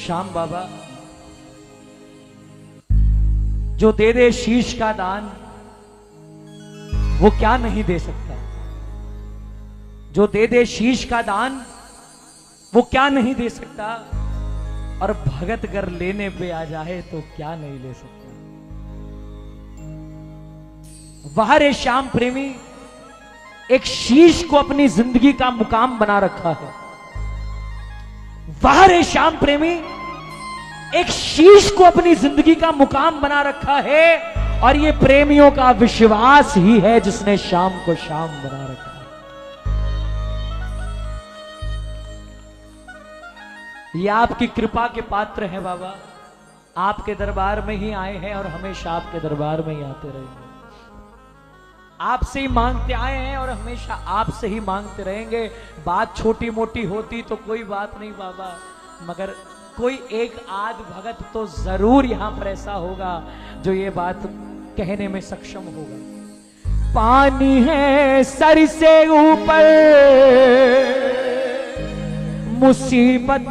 श्याम बाबा जो दे दे शीश का दान वो क्या नहीं दे सकता। जो दे दे शीश का दान वो क्या नहीं दे सकता। और भगत अगर लेने पे आ जाए तो क्या नहीं ले सकता। वह रे श्याम प्रेमी एक शीश को अपनी जिंदगी का मुकाम बना रखा है। वह रे श्याम प्रेमी एक शीश को अपनी जिंदगी का मुकाम बना रखा है। और ये प्रेमियों का विश्वास ही है जिसने शाम को शाम बना रखा है। ये आपकी कृपा के पात्र हैं बाबा। आपके दरबार में ही आए हैं और हमेशा आपके दरबार में ही आते रहेंगे। आपसे ही मांगते आए हैं और हमेशा आपसे ही मांगते रहेंगे। बात छोटी मोटी होती तो कोई बात नहीं बाबा, मगर कोई एक आध भगत तो जरूर यहां पर ऐसा होगा जो ये बात कहने में सक्षम होगा। पानी है सर से ऊपर, मुसीबत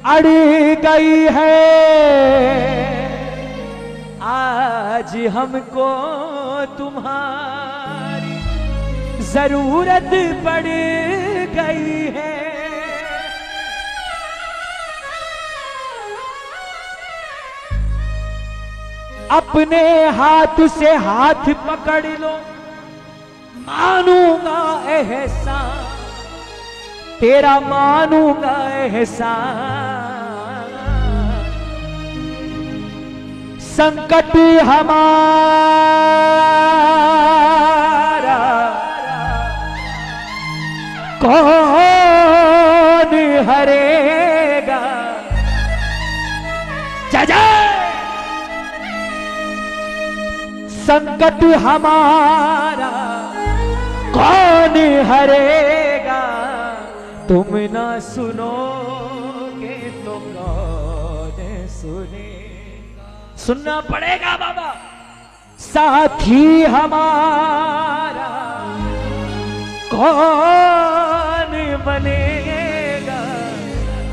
अड़ गई है, आज हमको तुम्हारी जरूरत पड़ गई है। अपने हाथ से हाथ पकड़ लो, मानूंगा एहसान तेरा, मानूंगा एहसान। संकट हमारा कौन हरेगा। जय जय। संकट हमारा कौन हरेगा, तुम ना सुनोगे तो कौन सुनेगा। सुनना पड़ेगा बाबा। साथी हमारा कौन बनेगा,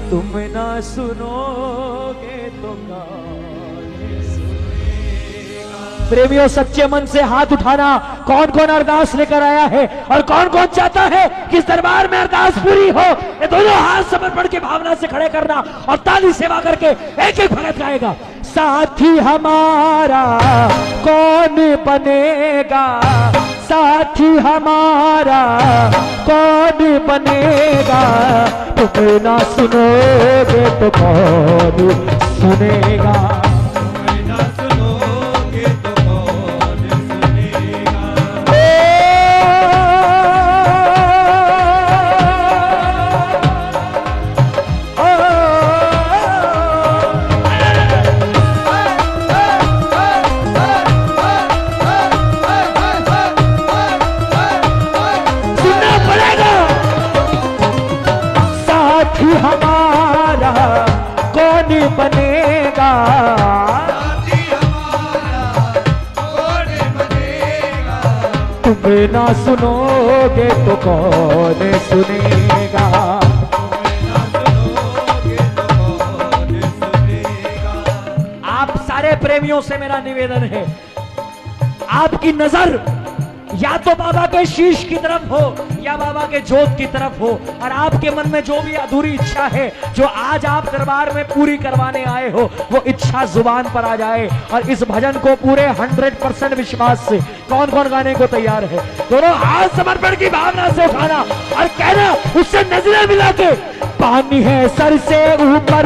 तुम ना सुनोगे तो कौन सुनेगा। प्रेमियों सच्चे मन से हाथ उठाना। कौन कौन अरदास लेकर आया है और कौन कौन चाहता है कि इस दरबार में अरदास पूरी हो, ये दोनों हाथ समर्पण की भावना से खड़े करना और ताली सेवा करके एक एक भगत गाएगा। साथी हमारा कौन बनेगा, साथी हमारा कौन बनेगा, तुम ना सुनोगे तो कौन सुनेगा। हमारा कौन बनेगा, कौन बनेगा, तुम ना सुनोगे तो कौन सुनेगा। आप सारे प्रेमियों से मेरा निवेदन है, आपकी नजर या तो बाबा के शीश की तरफ हो या बाबा के जोत की तरफ हो। और आपके मन में जो भी अधूरी इच्छा है जो आज आप दरबार में पूरी करवाने आए हो, वो इच्छा जुबान पर आ जाए। और इस भजन को पूरे 100% विश्वास से कौन कौन गाने को तैयार है, दोनों हाथ समर्पण की भावना से उठाना और कहना उससे नजरें मिला के, पानी है सर से ऊपर,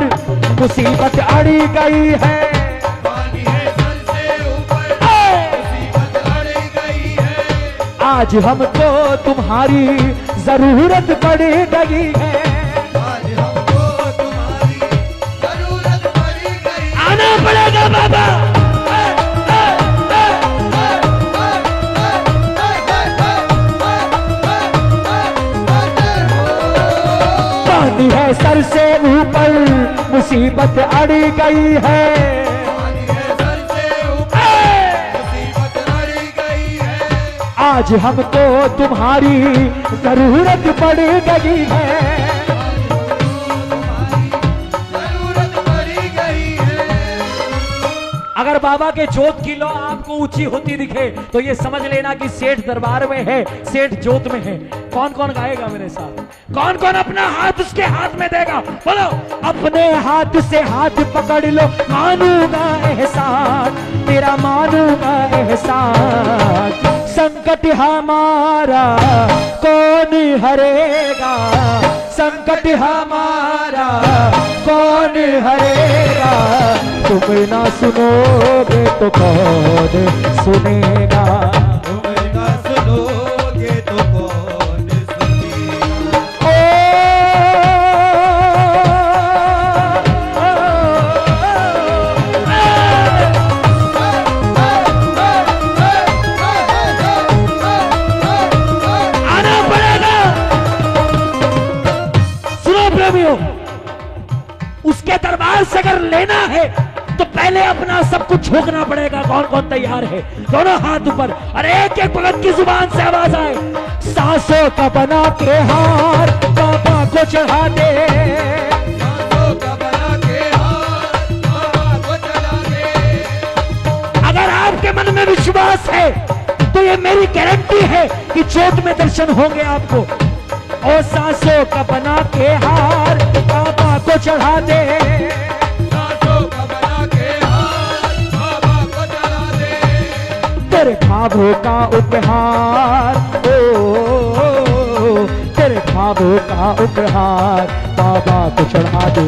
मुसीबत अड़ी गई है, आज हमको तुम्हारी जरूरत पड़ गई है। आज हमको तुम्हारी जरूरत पड़ गई। आना पड़ेगा बाबा। पानी है सर से ऊपर, मुसीबत अड़ गई है, आज हमको तुम्हारी जरूरत पड़ गई है। अगर बाबा के जोत की लो आपको ऊंची होती दिखे तो ये समझ लेना कि सेठ दरबार में है, सेठ जोत में है। कौन कौन गाएगा मेरे साथ? कौन कौन अपना हाथ उसके हाथ में देगा? बोलो। अपने हाथ से हाथ पकड़ लो, मानूंगा एहसान तेरा, मानूंगा एहसान। संकट हमारा कौन हरेगा, संकट हमारा कौन हरेगा। तुम ना सुनोगे तो कौन सुनेगा, तुम ना सुनोगे तो कौन सुनेगा। आना पड़ेगा। सुनो प्रेमियों, उसके दरबार से अगर लेना है तो पहले अपना सब कुछ झोंकना पड़ेगा। कौन कौन तैयार है? दोनों हाथ ऊपर और एक एक भगत की जुबान से आवाज आए। सांसों का बना के हार बाबा को चढ़ा दे, सांसों का बना के हार बाबा को चढ़ा दे। अगर आपके मन में विश्वास है तो ये मेरी गारंटी है कि जोत में दर्शन होंगे आपको। और सांसों का बना के हार बाबा को चढ़ा दे, तेरे ख्वाबों का उपहार, ओ तेरे ख्वाबों का उपहार बाबा को चढ़ा दे।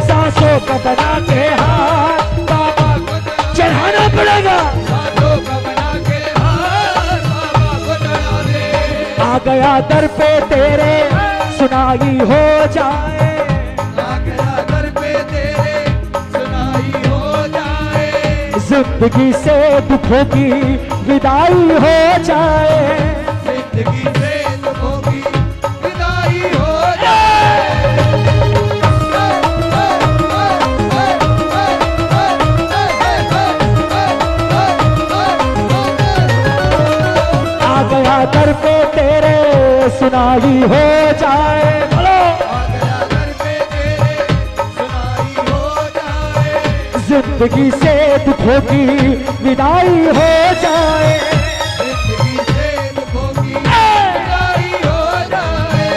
सांसों का बना के हार बाबा को चढ़ाना पड़ेगा, सांसों का बना के हार बाबा को चढ़ा दे। आ गया दर पे तेरे सुनाई हो जाए, आ गया दर पे तेरे सुनाई हो जाए। जिंदगी से दुखों की विदाई हो जाए, जिंदगी से दुखों की विदाई हो जाए। आ गया दर पे तेरे सुनाई हो जाए। बोलो। आ गया दर पे तेरे सुनाई हो जाए। जिंदगी से दुखों की विदाई हो जाए, जिंदगी से दुखों की विदाई हो जाए।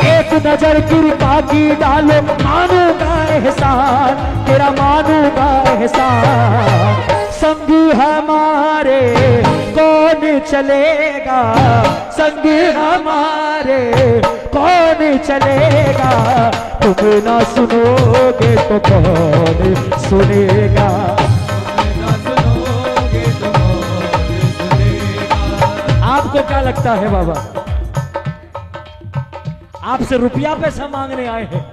एक नजर कृपा की डालो, मानूंगा एहसान तेरा, मानूंगा एहसान। संगी हमारे कौन चलेगा, संगी हमारे कौन चलेगा। तुम ना सुनोगे तो कौन सुनेगा, ना सुनोगे तो कौन सुनेगा। आपको क्या लगता है बाबा? आपसे रुपया पैसा मांगने आए हैं?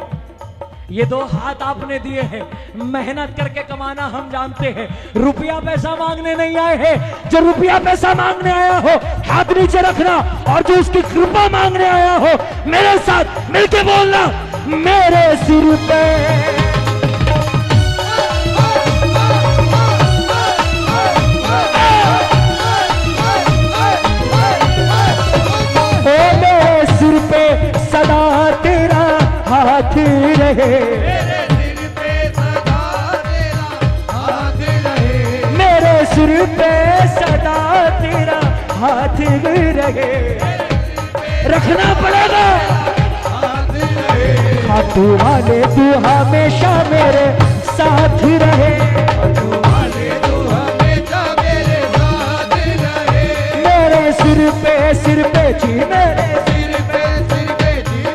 ये दो हाथ आपने दिए हैं, मेहनत करके कमाना हम जानते हैं। रुपया पैसा मांगने नहीं आए हैं। जो रुपया पैसा मांगने आया हो हाथ नीचे रखना, और जो उसकी कृपा मांगने आया हो मेरे साथ मिलके बोलना, मेरे सिर पे ओ मेरे सिर पे सदा तेरा हाथ रहे, मेरे सिर पे सदा तेरा हाथ रहे। मेरे सिर पे सदा तेरा हाथ रहे। रखना पड़ेगा हाथ रहे। खाटू वाले तू हमेशा मेरे साथ रहे, तू वाले तू हमेशा मेरे साथ रहे। मेरे सिर पे जी, मेरे सिर पे जी,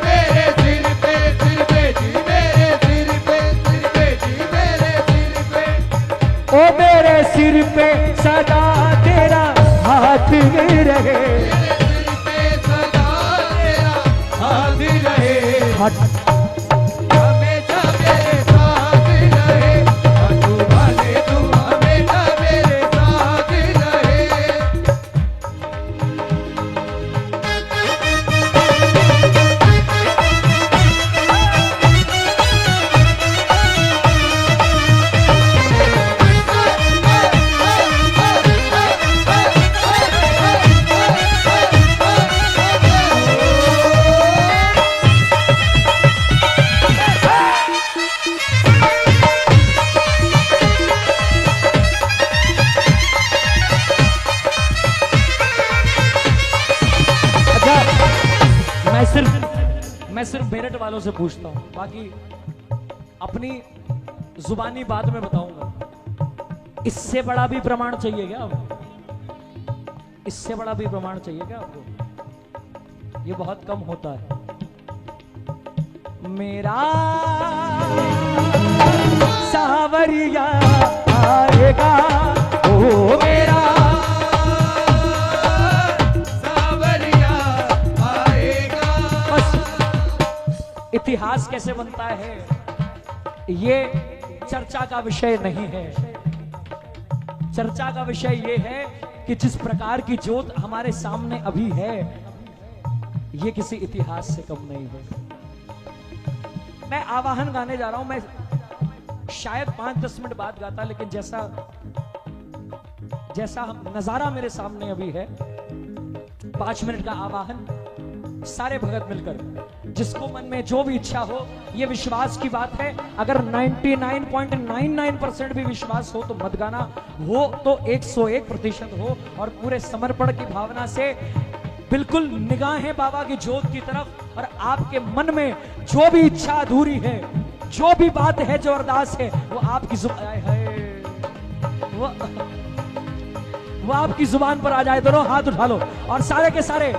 मेरे सिर पे जी, मेरे सिर पे जी, मेरे सिर पे। ओ मेरे सिर पे सदा तेरा हाथ रहे। मेरे सिर पे सदा तेरा हाथ रहे। हमेशा मेरे साथ रहे। तू वाले तू हमेशा मेरे साथ रहे। वालों से पूछता हूं, बाकी अपनी जुबानी बाद में बताऊंगा। इससे बड़ा भी प्रमाण चाहिए क्या आपको? इससे बड़ा भी प्रमाण चाहिए क्या आपको? ये बहुत कम होता है। मेरा सावरिया आएगा, ओ मेरा सावरिया आएगा। बस इतिहास कैसे बनता है ये चर्चा का विषय नहीं है। चर्चा का विषय ये है कि जिस प्रकार की जोत हमारे सामने अभी है, ये किसी इतिहास से कम नहीं है। मैं आवाहन गाने जा रहा हूं। मैं शायद 5-10 मिनट बाद गाता, लेकिन जैसा नजारा मेरे सामने अभी है, 5 मिनट का आवाहन, सारे भगत मिलकर, जिसको मन में जो भी इच्छा हो, ये विश्वास की बात है। अगर 99.99% भी विश्वास हो तो मत गाना, हो तो 101% हो, और पूरे समर्पण की भावना से बिल्कुल निगाहें बाबा की जोत की तरफ, और आपके मन में जो भी इच्छा अधूरी है, जो भी बात है, जो अरदास है, वो आपकी वो आपकी जुबान पर आ जाए। दोनों हाथ उठा लो और सारे के सारे,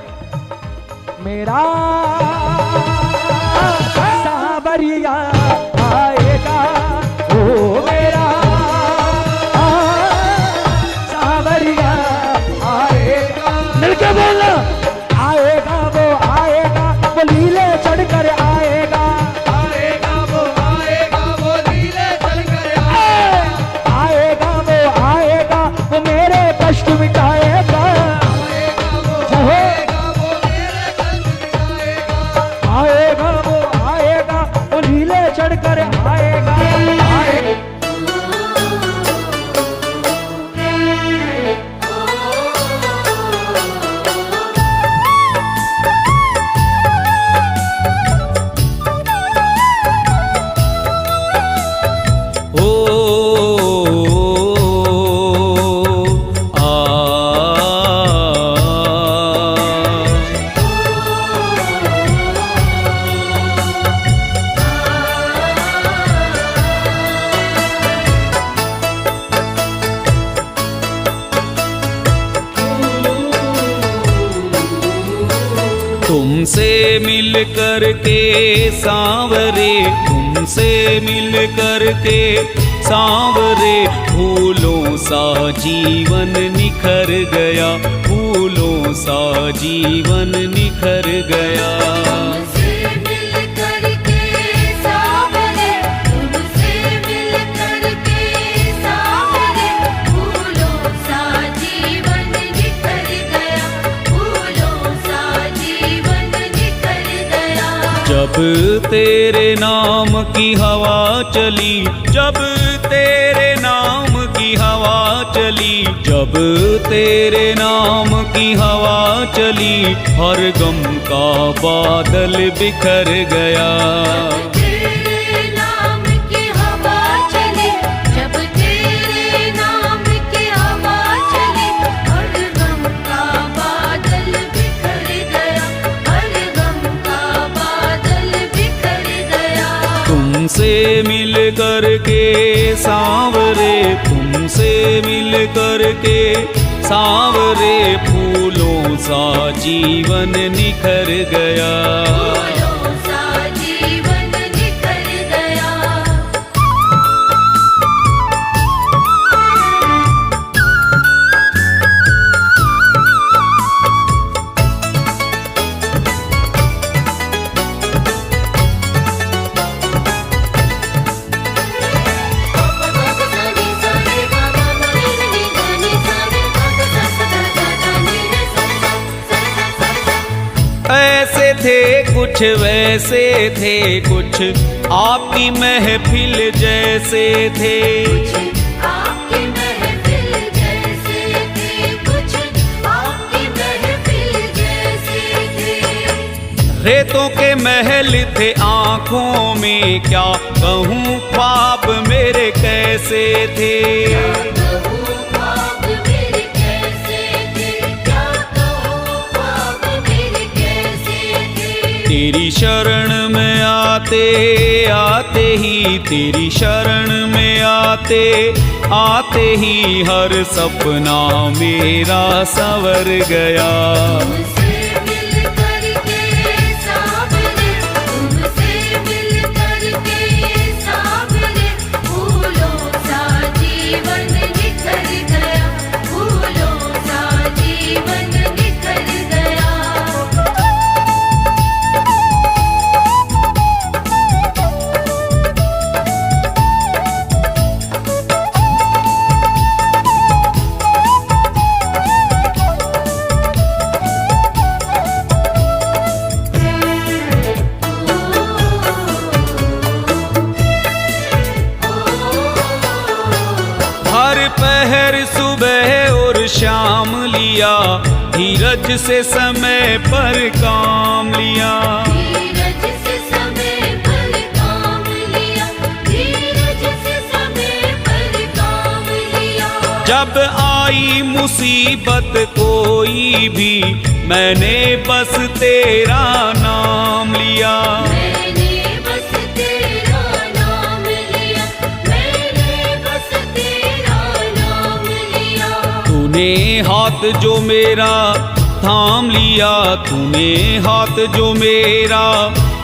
मेरा सावरिया आएगा, ओ मेरा सावरिया आएगा। मिलके बोलना, आएगा वो लीले चढ़कर आएगा, आएगा वो लीले चढ़कर आएगा वो मेरे कष्ट मिटाएगा, आएगा वो लीले चढ़कर आएगा। तुमसे मिल कर के सांवरे, तुमसे मिल कर के सांवरे, फूलों सा जीवन निखर गया, फूलों सा जीवन निखर गया। जब तेरे नाम की हवा चली, जब तेरे नाम की हवा चली, जब तेरे नाम की हवा चली, हर गम का बादल बिखर गया। तुमसे मिल कर के सांवरे, तुमसे मिल कर के सांवरे, फूलों सा जीवन निखर गया। ऐसे थे कुछ, वैसे थे कुछ, आपकी महफिल जैसे थे, आपकी महफिल जैसे थे, कुछ आपकी महफिल जैसे थे। रेतों के महल थे आंखों में, क्या कहूँ ख्वाब मेरे कैसे थे। तेरी शरण में आते आते ही तेरी शरण में आते आते ही हर सपना मेरा संवर गया। तुमसे मिल करके सावरे, तुमसे मिल करके सावरे, फूलों सा जीवन निखर गया, फूलों सा जीवन निखर गया। हर पहर सुबह और शाम लिया, धीरज से समय पर काम लिया। धीरज से समय पर काम लिया, धीरज से समय पर काम लिया। जब आई मुसीबत कोई भी, मैंने बस तेरा नाम लिया। मैंने बस तेरा नाम लिया, मैंने बस तेरा नाम लिया। तूने हाथ जो मेरा थाम लिया, तूने हाथ जो मेरा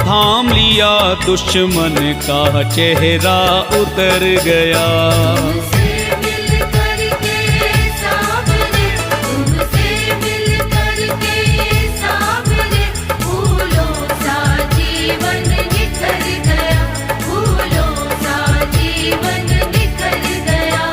थाम लिया, दुश्मन का चेहरा उतर गया। तुमसे मिल करके सावरे, तुमसे मिल करके सावरे, फूलों सा जीवन निखर गया, फूलों सा जीवन निखर गया।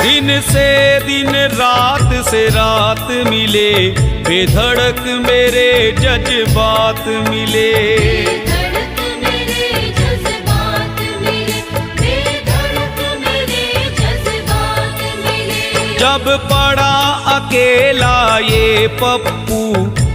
दिन से दिन रात से रात मिले, बेधड़क मेरे जज्बात मिले। बेधड़क मेरे जज्बात मिले, बेधड़क मेरे जज्बात मिले। जब पड़ा अकेला ये पप्पू,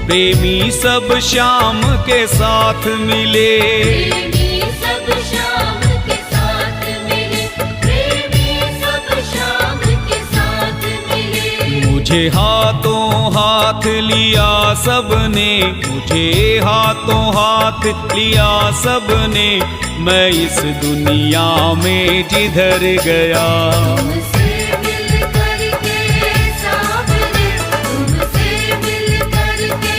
प्रेमी सब शाम के साथ मिले। प्रेमी सब शाम के साथ मिले, प्रेमी सब शाम के साथ मिले। मुझे हाथों हाथ लिया सबने, मुझे हाथों हाथ लिया सबने, मैं इस दुनिया में जिधर गया। तुमसे मिल करके सावरे, तुमसे मिल करके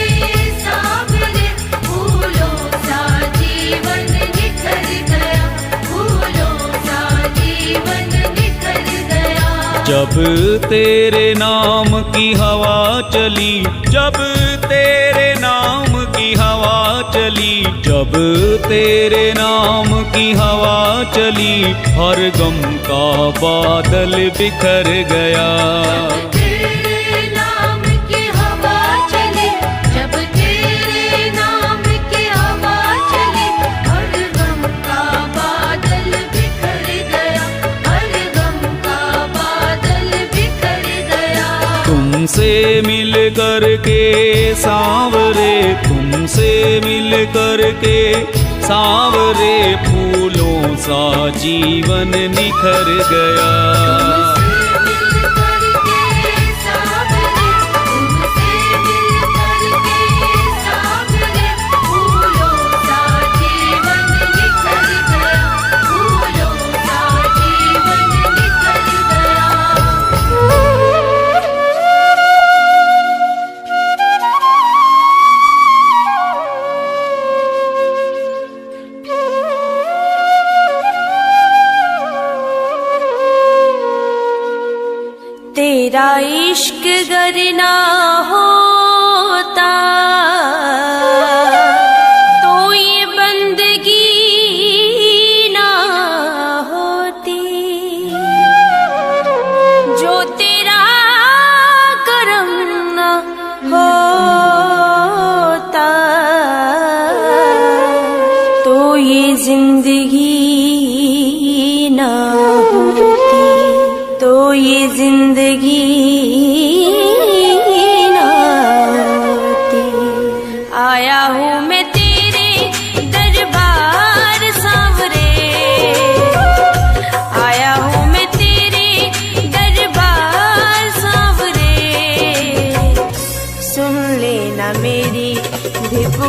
सावरे, फूलों सा जीवन निखर गया, फूलों सा जीवन निखर गया। जब तेरे नाम की हवा चली, जब तेरे नाम की हवा चली, जब तेरे नाम की हवा चली, हर गम का बादल बिखर गया। तेरे नाम की हवा चली, जब तेरे नाम की हवा चली, हर गम का बादल बिखर गया, हर गम का बादल बिखर गया। तुमसे मिल करके सावरे, तुमसे मिल करके सावरे, फूलों सा जीवन निखर गया। तुमसे मिल करके सावरे, तुमसे मिल करके सावरे, फूलों सा जीवन निखर गया, फूलों सा जीवन निखर गया। तेरा इश्क गर ना होता तो ये बंदगी ना होती, जो तेरा करम ना होता तो ये जिंदगी ना होती, तो ये जिंदगी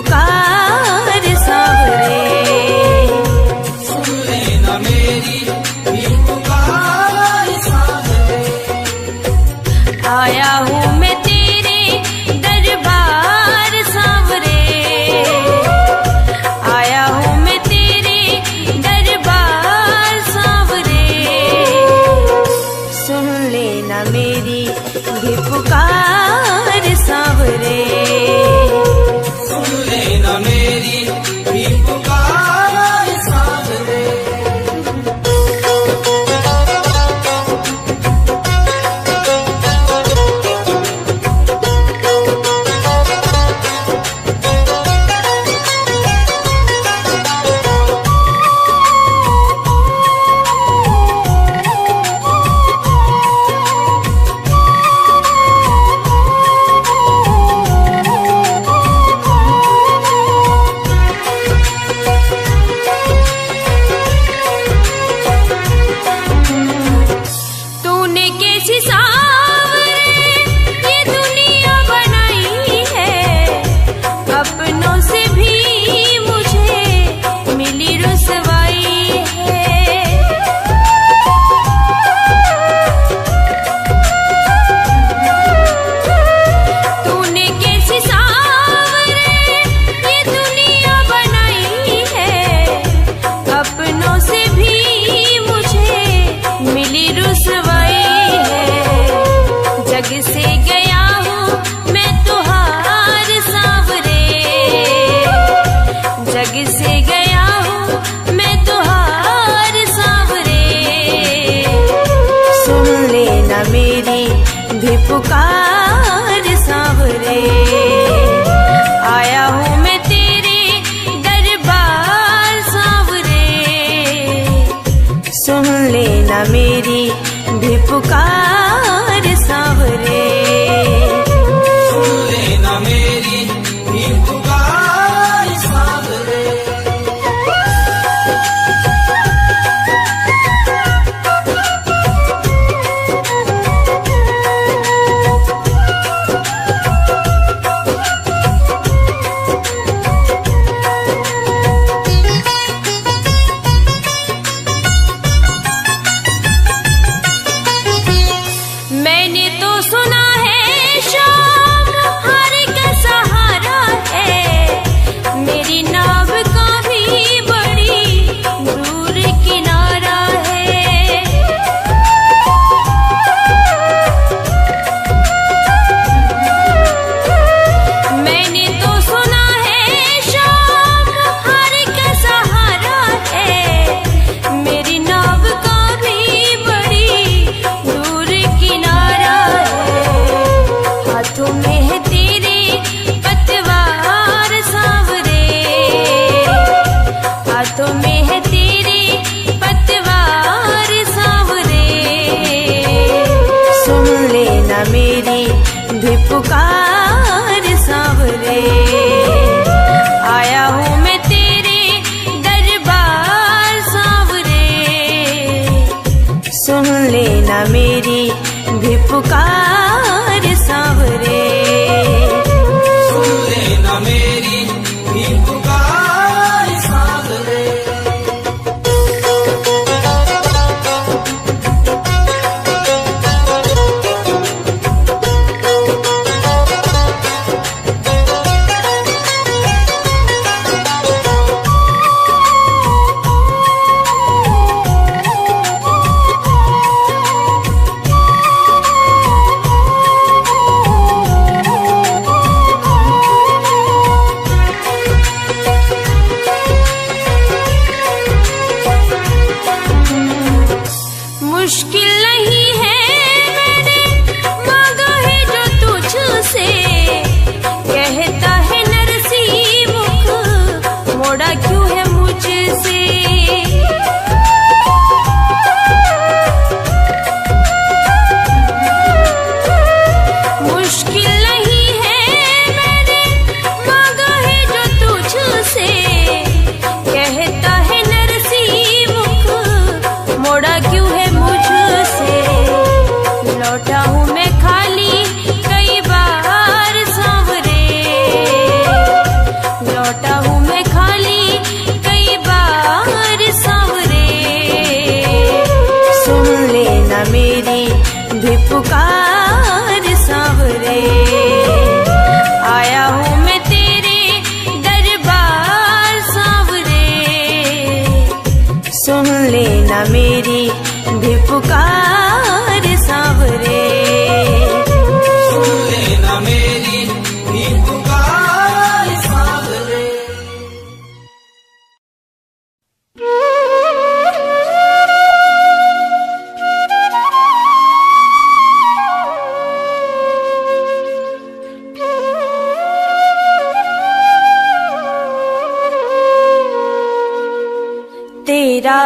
पुकार सांवरे। सुन लेना मेरी भी पुकार सांवरे। आया हूँ मैं तेरे दरबार सांवरे, आया हूँ मैं तेरे दरबार सांवरे। सुन लेना मेरी भी पुकार सांवरे। सुन लेना मेरी भी पुकार सांवरे। तूने कैसी सांवरे ये दुनिया बनाई है, अपनों से भी मुझे मिली रुसवाई है। तूने कैसी सांवरे ये दुनिया बनाई है, अपनों से भी मुझे मिली रुसवाई है। जग से गया हूँ मैं तुहार सांवरे, जग से गया हूँ मैं तुहार सांवरे। सुन लेना मेरी भी पुकार सांवरे। आया हूँ मैं तेरे दरबार सांवरे। सुन लेना मेरी भी पुकार सांवरे। सुन लेना मेरी भी पुकार सांवरे। मैंने तो सुना है शाम हार का सहारा है, मेरी नाव का भी बड़ी दूर किनारा है। मैंने तो सुना है शाम हार का सहारा है, मेरी नाव का भी बड़ी दूर किनारा है। हाथों में है तेरे पतवार सांवरे, हाथों में है तेरे पतवार सांवरे। सुन लेना मेरी भी पुकार सांवरे। आया हूँ मैं तेरे दरबार सांवरे। सुन लेना मेरी भी पुकार सांवरे। सुन लेना मेरी भी पुकार सांवरे।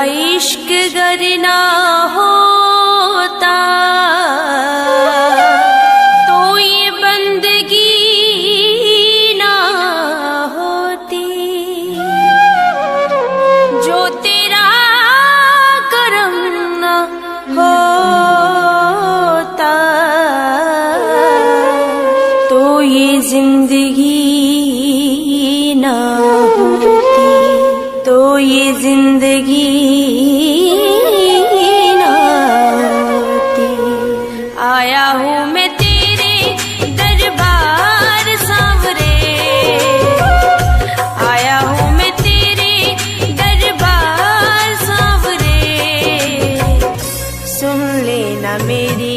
इश्क गर ना होता तो ये बंदगी ना होती। जो तेरा करम ना होता तो ये जिंदगी ना होती, तो ये जिंदगी ना होती। आया हूँ मैं तेरे दरबार सांवरे, आया हूँ मैं तेरे दरबार सांवरे। सुन लेना मेरी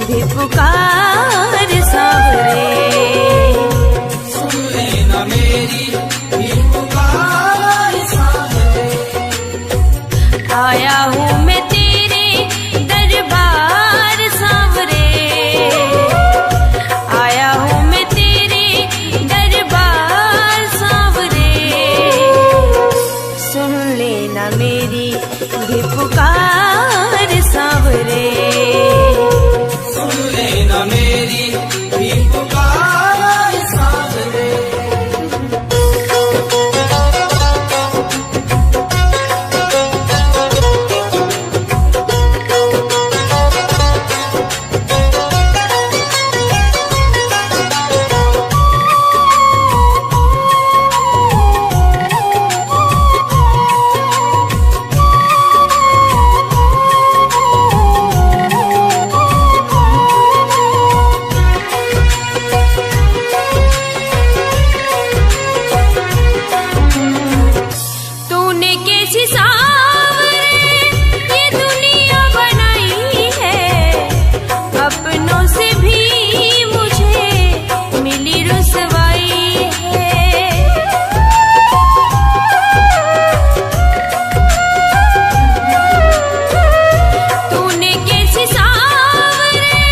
भी पुकार सांवरे, आया हूँ मैं तेरे दरबार सांवरे, आया हूँ मैं तेरे दरबार सांवरे। सुन लेना मेरी भी पुकार सांवरे, सुन लेना मेरी भी पुकार सांवरे। तूने कैसी सांवरे ये दुनिया बनाई है, अपनों से भी मुझे मिली रुसवाई है। तूने कैसी सांवरे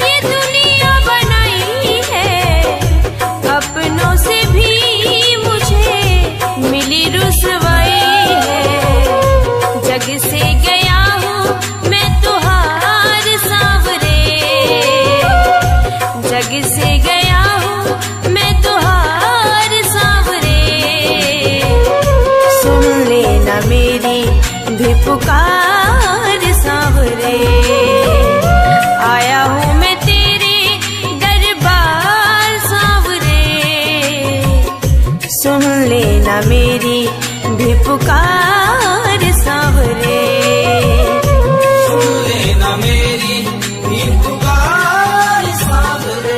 ये दुनिया बनाई है, अपनों से भी मुझे मिली रुसवाई है। जग से गया हूँ मैं तुहार सांवरे, जग से गया हूँ मैं तुहार सांवरे। सुन लेना मेरी भी पुकार सांवरे, आया हूँ मैं तेरे दरबार सांवरे। सुन लेना मेरी भी पुकार सांवरे, सुन लेना मेरी भी पुकार सांवरे।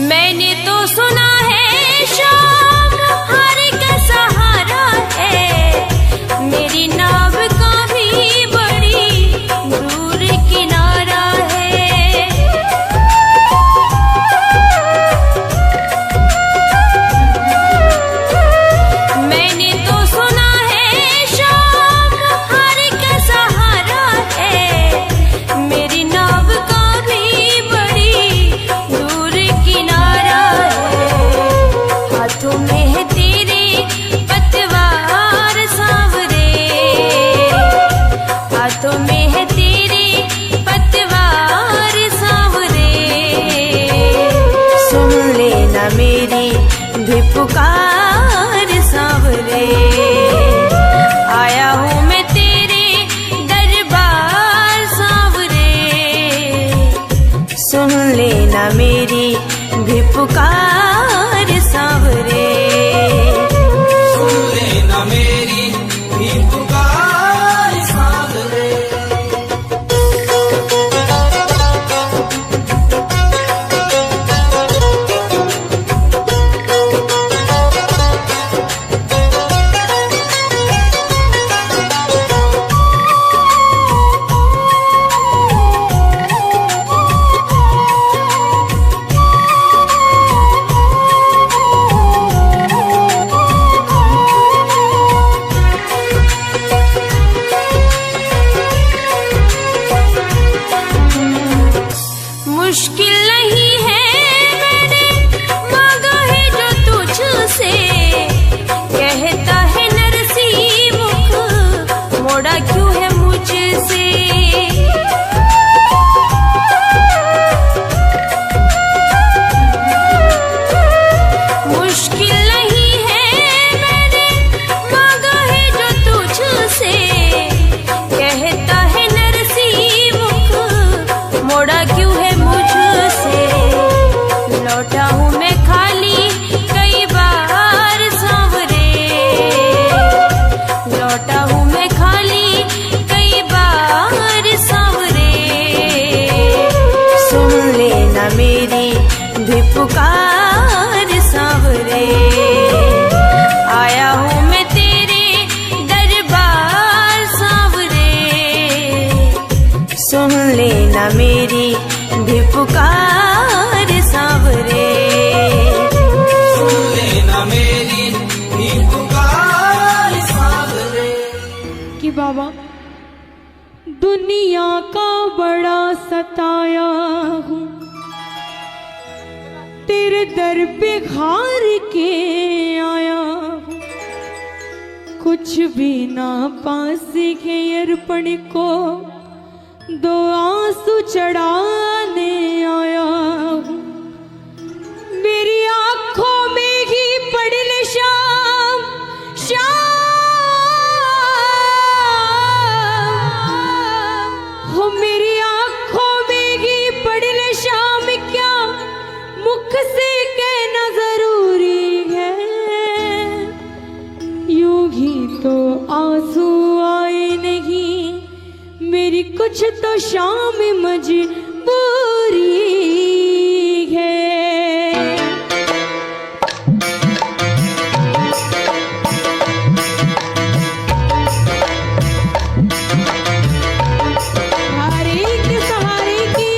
मैंने तो सुना है शाम हार का सहारा है, मेरी नाव का भी बड़ी दूर किनारा है। मैंने तो सुना है शाम हार का सहारा है, मेरी नाव का भी बड़ी दूर किनारा है। हाथों में है तेरे पतवार सांवरे, हाथों में है तेरे पतवार सांवरे। सुन लेना मेरी भी पुकार सांवरे, आया हूँ मैं तेरे दरबार सांवरे। सुन लेना मेरी भी पुकार सांवरे, सुन लेना मेरी भी पुकार सांवरे। हूँ मैं खाली कई बार सांवरे, सुन लेना मेरी भी पुकार सांवरे। आया हूँ मैं तेरे दरबार सांवरे, सुन लेना मेरी भी पुकार सांवरे। कि बाबा दुनिया का बड़ा सताया हूँ, तेरे दर पे हार के आया हूँ। कुछ भी ना पास के अर्पण को दो आंसू चढ़ाने आया हूँ। मेरी आंखों में ही पड़े शाम शाम हो, मेरी आंखों में ही पड़े शाम, क्या मुख से कहना जरूरी है। यूं ही तो आंसू आए नहीं, मेरी कुछ तो शाम मजबूरी है। सहारे के सहारे की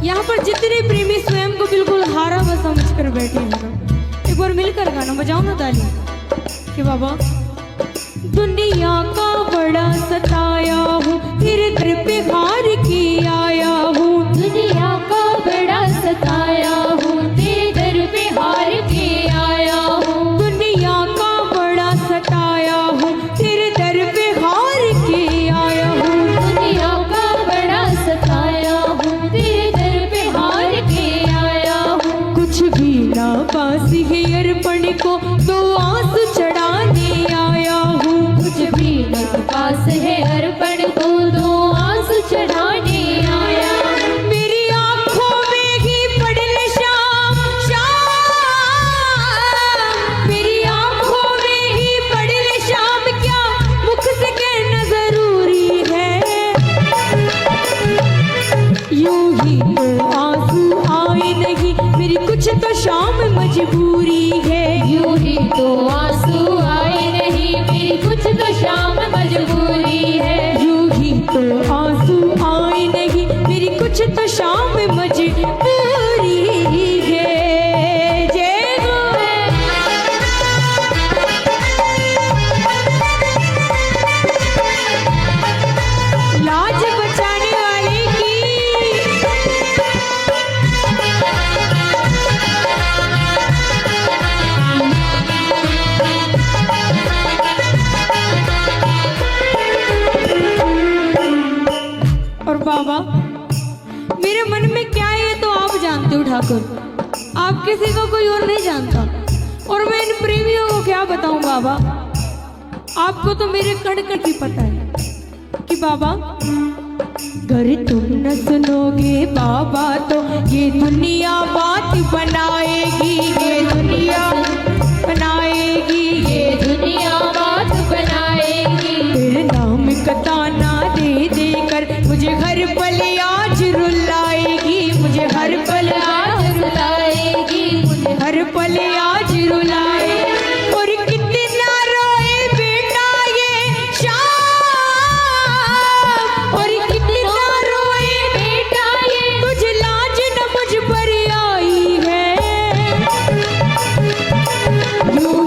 यहाँ पर जितने प्रेमी स्वयं को बिल्कुल हारा हुआ समझकर बैठे हैं ना, एक बार मिलकर गाना बजाओ ना ताली। कि बाबा दुनिया का बड़ा सताया हूँ, तेरे दर पे हार के आया हूँ। दुनिया का बड़ा सताया हूँ, तेरे दर पे हार के आया हूँ। दुनिया का बड़ा सताया हूँ, तेरे दर पे हार के आया हूँ। दुनिया का बड़ा सताया हूँ, तेरे दर पे हार के आया हूँ। कुछ भी ना पास है अर्पण को दो आंसू चढ़ाने आया हूँ। कुछ भी न पास है अर्पण को दो आंसू चढ़ाने आया हूँ। मेरी आंखों में ही पड़े शाम शाम, मेरी आंखों में ही पड़े शाम, क्या मुख से कहना जरूरी है। यूं ही तो आंसू आए नहीं, मेरी कुछ तो शाम मजबूरी है। यूं ही तो आंसू आए नहीं, मेरी कुछ तो शाम मजबूरी है। यूं ही तो आंसू आए नहीं, मेरी कुछ तो शाम मजबूरी है। जय गो लाज बचाने वाले की। और बाबा मेरे मन में क्या है ये तो आप जानते हो ठाकुर, आप किसी को कोई और नहीं जानता। और मैं इन प्रेमियों को क्या बताऊं बाबा, आपको तो मेरे कण कण की पता है। कि बाबा अगर तुम न सुनोगे बाबा तो ये दुनिया बात बनाएगी, ये दुनिया बनाएगी, ये दुनिया बात बनाएगी। तेरे नाम का ताना दे देकर मुझे हर पल आज रुलाएगी, मुझे हर पल आज रुलाएगी, मुझे हर पल आज रुलाए। और कितना रोए बेटा ये शाम, और कितना रोए बेटा ये तुझे लाज न मुझ पर आई है। यूं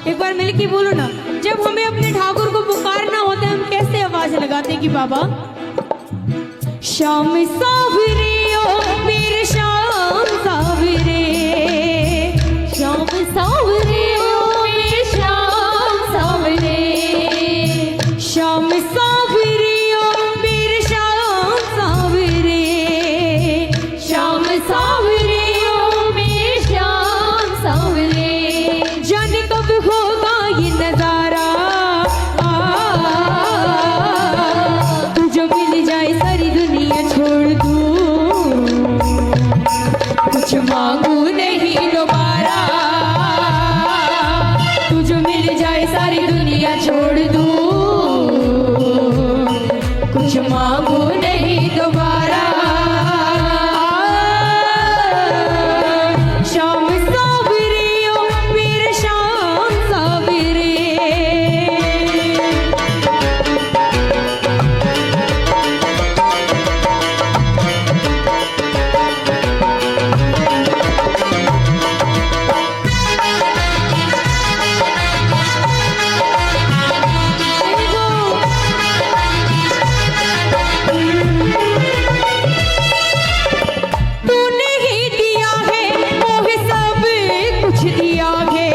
एक बार मिलके बोलो ना, जब हमें अपने ठाकुर को पुकारना होता है हम कैसे आवाज लगाते हैं कि बाबा श्याम सावरे ओ मेरे श्याम सावरे, श्याम सावरे ओ मेरे श्याम सावरे, श्याम सावरे ओ मेरे श्याम सावरे, श्याम सावरे ओ मेरे श्याम सावरे। जाने कब होगा ये नजारा, तुझे मिल जाए सारी दुनिया छोड़ दूं, कुछ मांगू नहीं दोबारा, तुझे मिल जाए सारी दुनिया छोड़ दूं, कुछ मांगू नहीं दोबारा। श्याम सावरे ओ मेरे श्याम सावरे। तूने ही दिया है मोहे सब कुछ दिया है,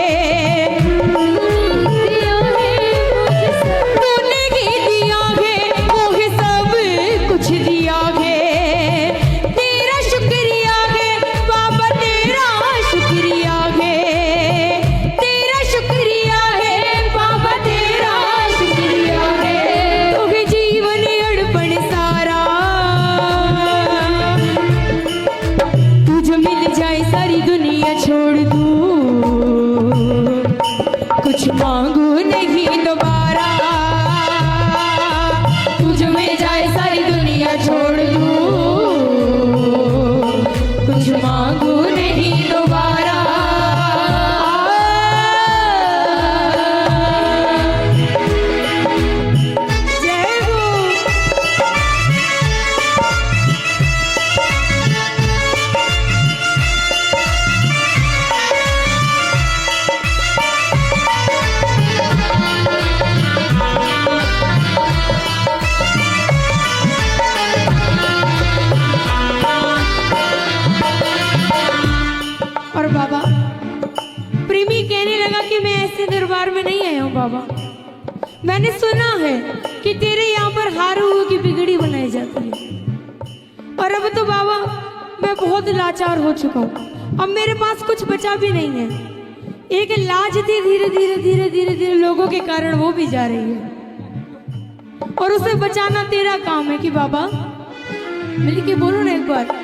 तूने ही दिया है मोहे सब कुछ दिया है, तेरा शुक्रिया है बाबा तेरा शुक्रिया है, तेरा शुक्रिया है बाबा तेरा शुक्रिया है। तोहे जीवन अड़पण सारा, तुझे मिल जाए सारी दुनिया छोड़ दूं, कुछ मांगू नहीं दोबारा, तुझे मिल जाए सारी दुनिया छोड़ दूं, कुछ मांगू नहीं दोबारा। जय हो। और बाबा प्रेमी कहने लगा कि मैं ऐसे दरबार में नहीं आया हूँ बाबा, मैंने सुना है कि तेरे यहाँ पर हारू की बिगड़ी बनाई जाती है, और अब तो बाबा मैं बहुत लाचार हो चुका हूँ, अब मेरे पास कुछ बचा भी नहीं है। एक लाज थी धीरे धीरे धीरे धीरे धीरे लोगों के कारण वो भी जा रही है, और उसे बचाना तेरा काम है कि बाबा मिलके बोलो ना एक बार।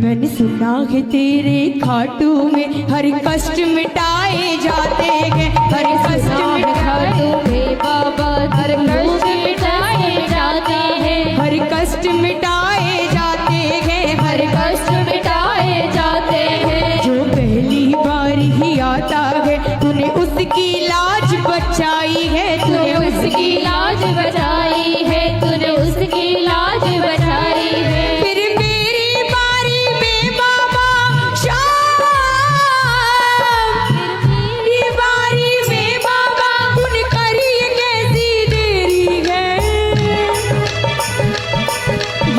मैंने सुना है तेरे खाटू में हर कष्ट मिटाए जाते हैं, हर कष्ट खाटू में बाबा हर कष्ट मिटाए जाते हैं, हर कष्ट मिटाए जाते हैं, हर कष्ट मिटाए जाते हैं। जो पहली बार ही आता है तूने उसकी लाज बचाई है, तूने उसकी लाज बचाई है, तूने उसकी लाज बचाई है। फिर मेरी बारी में बाबा श्याम, मेरी बारी में बाबा उन करी कैसी देरी है,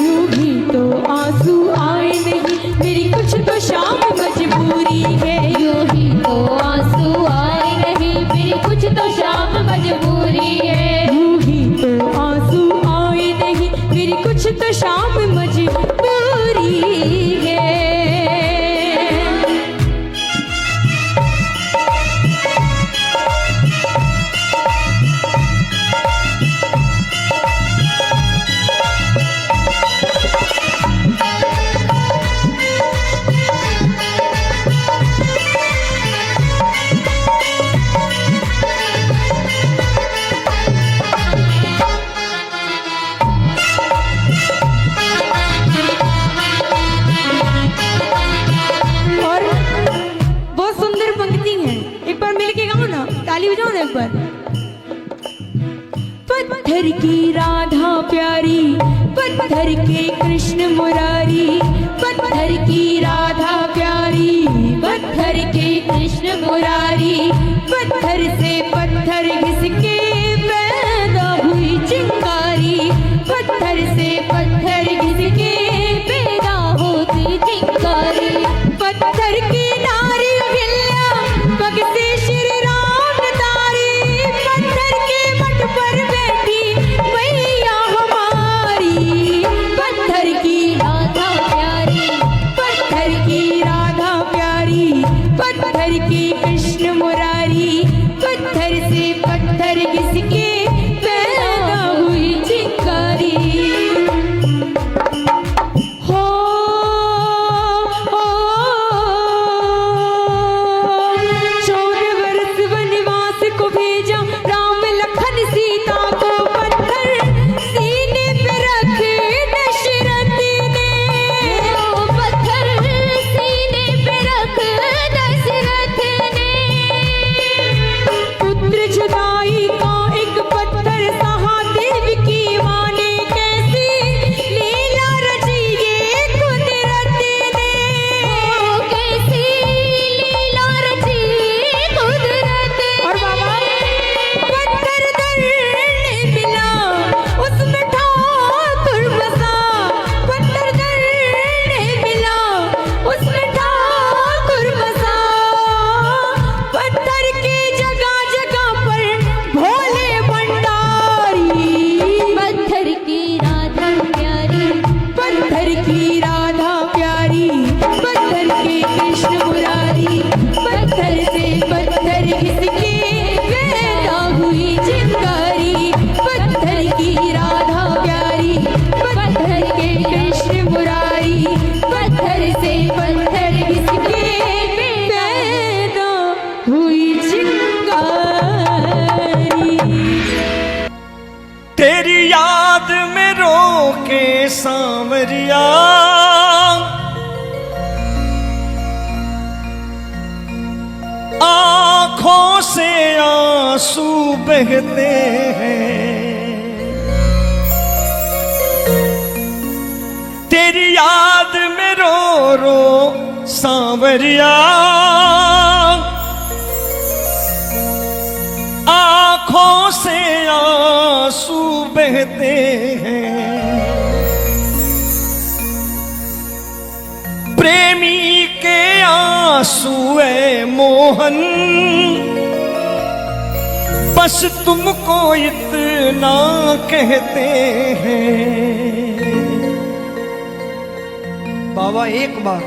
यूं ही तो आंसू आए नहीं मेरी कुछ तो शाम मजबूरी है, यूं ही तो आंसू आए नहीं मेरी कुछ तो शाम मजबूरी है, यूं ही तो आंसू आए नहीं मेरी कुछ तो शाम मजबूरी है। एक बार। पत्थर की राधा प्यारी, पत्थर के कृष्ण मुरारी, पत्थर की राधा प्यारी, पत्थर के कृष्ण मुरारी, पत्थर से पत्थर घिसके पैदा हुई चिंगारी, पत्थर से पत्थर घिसके पैदा होती चिंगारी। पत्थर की नारी हिल्या पग से श्री राम तारी, पत्थर के मठ पर बैठी मैया हमारी, पत्थर की राधा प्यारी, पत्थर की राधा प्यारी, पत्थर की कृष्ण मुरारी, पत्थर से पत्थर घिसके पैदा हुई चिंगारी। हो 14 वर्ष वनवास को भेजा राम लखन सीता को, पत्थर सीने पे रखे दशरथ ने, पत्थर सीने पे रख दशरथ ने, पुत्र जुदाई का एक पत्थर सहा देव की माँ ने, कैसी लीला रची ये कुदरत ने, कैसी लीला रची कुदरत और बाबा पत्थर दर्द मिला उसमें ठाकुर बसा, पत्थर दर्द मिला उसमें ठाकुर बसा, पत्थर की जगह जगह पर भोले भंडारी, पत्थर की राधा प्यारी, पत्थर की राधा प्यारी, पत्थर के कृष्ण मुरारी, पत्थर से पत्थर घिसके पैदा हुई चिंगारी, पत्थर की राधा प्यारी, पत्थर के कृष्ण मुरारी, पत्थर से पत्थर घिसके पैदा हुई चिंगारी। तेरी याद में रो के सांवरिया, आंखों से आंसू बहते हैं, तेरी याद में रो रो सांवरिया, आंखों से आंसू बहते हैं। प्रेमी के आंसू है मोहन, बस तुमको इतना कहते हैं। बाबा एक बार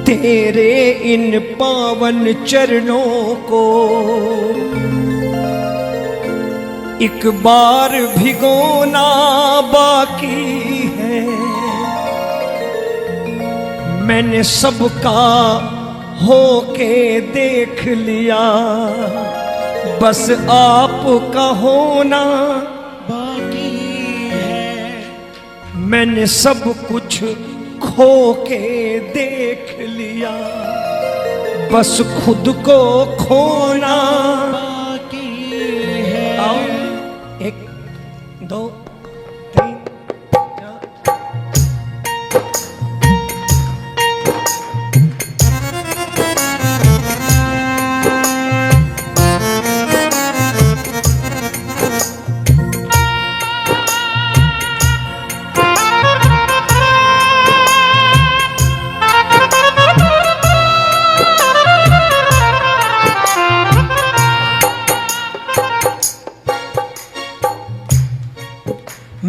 तेरे इन पावन चरणों को एक बार भिगोना बाकी है। मैंने सबका होके देख लिया, बस आपका होना बाकी है। मैंने सब कुछ खो के देख लिया, बस खुद को खोना बाकी है। आओ 1 2 3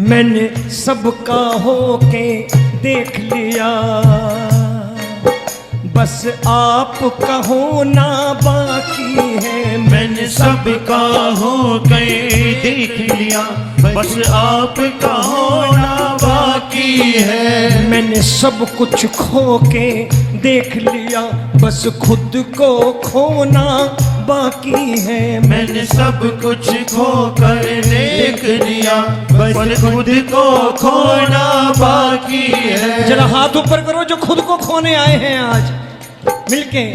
मैंने सबका होके देख लिया, बस आपका होना बाकी है। मैंने सबका हो गए देख लिया, बस आपका होना बाकी है। मैंने सब कुछ खो के देख लिया, बस खुद को खोना बाकी है। मैंने सब कुछ खो कर देख लिया, बस खुद को खोना बाकी है। जरा हाथ ऊपर करो जो खुद को खोने आए हैं आज मिलके।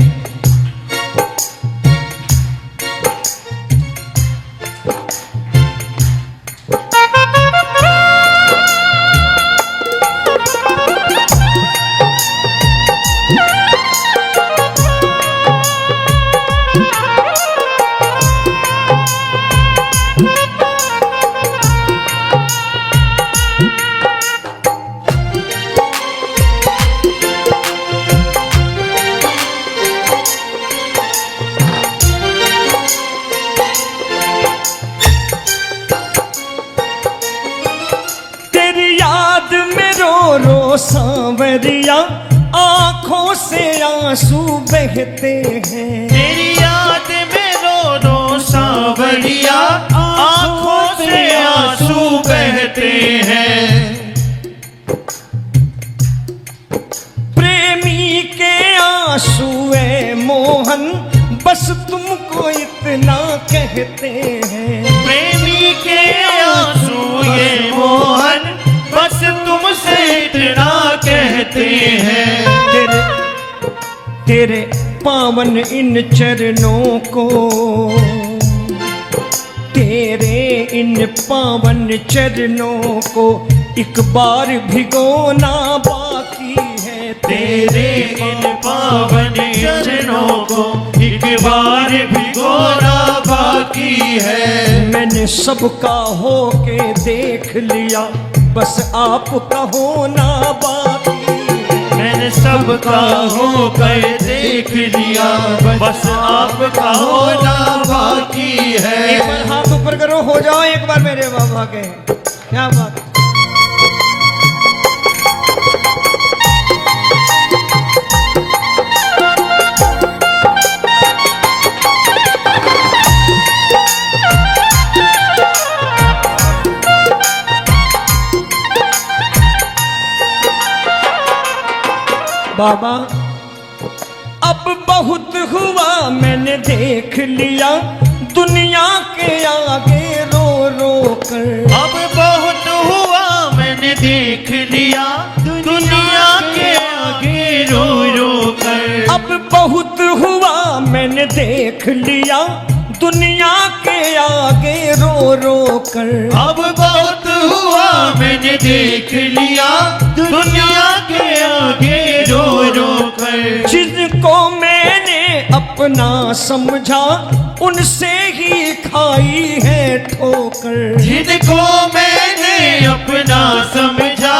सावरिया आंखों से आंसू बहते हैं। तेरी याद में रो रो सावरिया आंखों से आंसू बहते हैं। प्रेमी के आंसू है मोहन बस तुमको इतना कहते हैं। प्रेमी के आंसू ये मोहन बस तुमसे इतना कहते हैं। तेरे पावन इन चरणों को, तेरे इन पावन चरणों को एक बार भिगोना बाकी है। तेरे इन पावन चरणों को एक बार भिगोना बाकी है। मैंने सबका होके देख लिया बस आपका होना बाकी। मैंने सबका होकर देख लिया बस आपका होना बाकी है। एक बार हाथ ऊपर करो, हो जाओ एक बार मेरे बाबा के। क्या बात। बाबा अब बहुत हुआ मैंने देख लिया दुनिया के आगे रो रो कर। अब बहुत हुआ मैंने देख लिया दुनिया के आगे रो रो कर। अब बहुत हुआ मैंने देख लिया दुनिया के आगे रो रो कर। अब बहुत हुआ मैंने देख लिया दुनिया के आगे रो रो कर। जिनको मैंने अपना समझा उनसे ही खाई है ठोकर। जिनको मैंने अपना समझा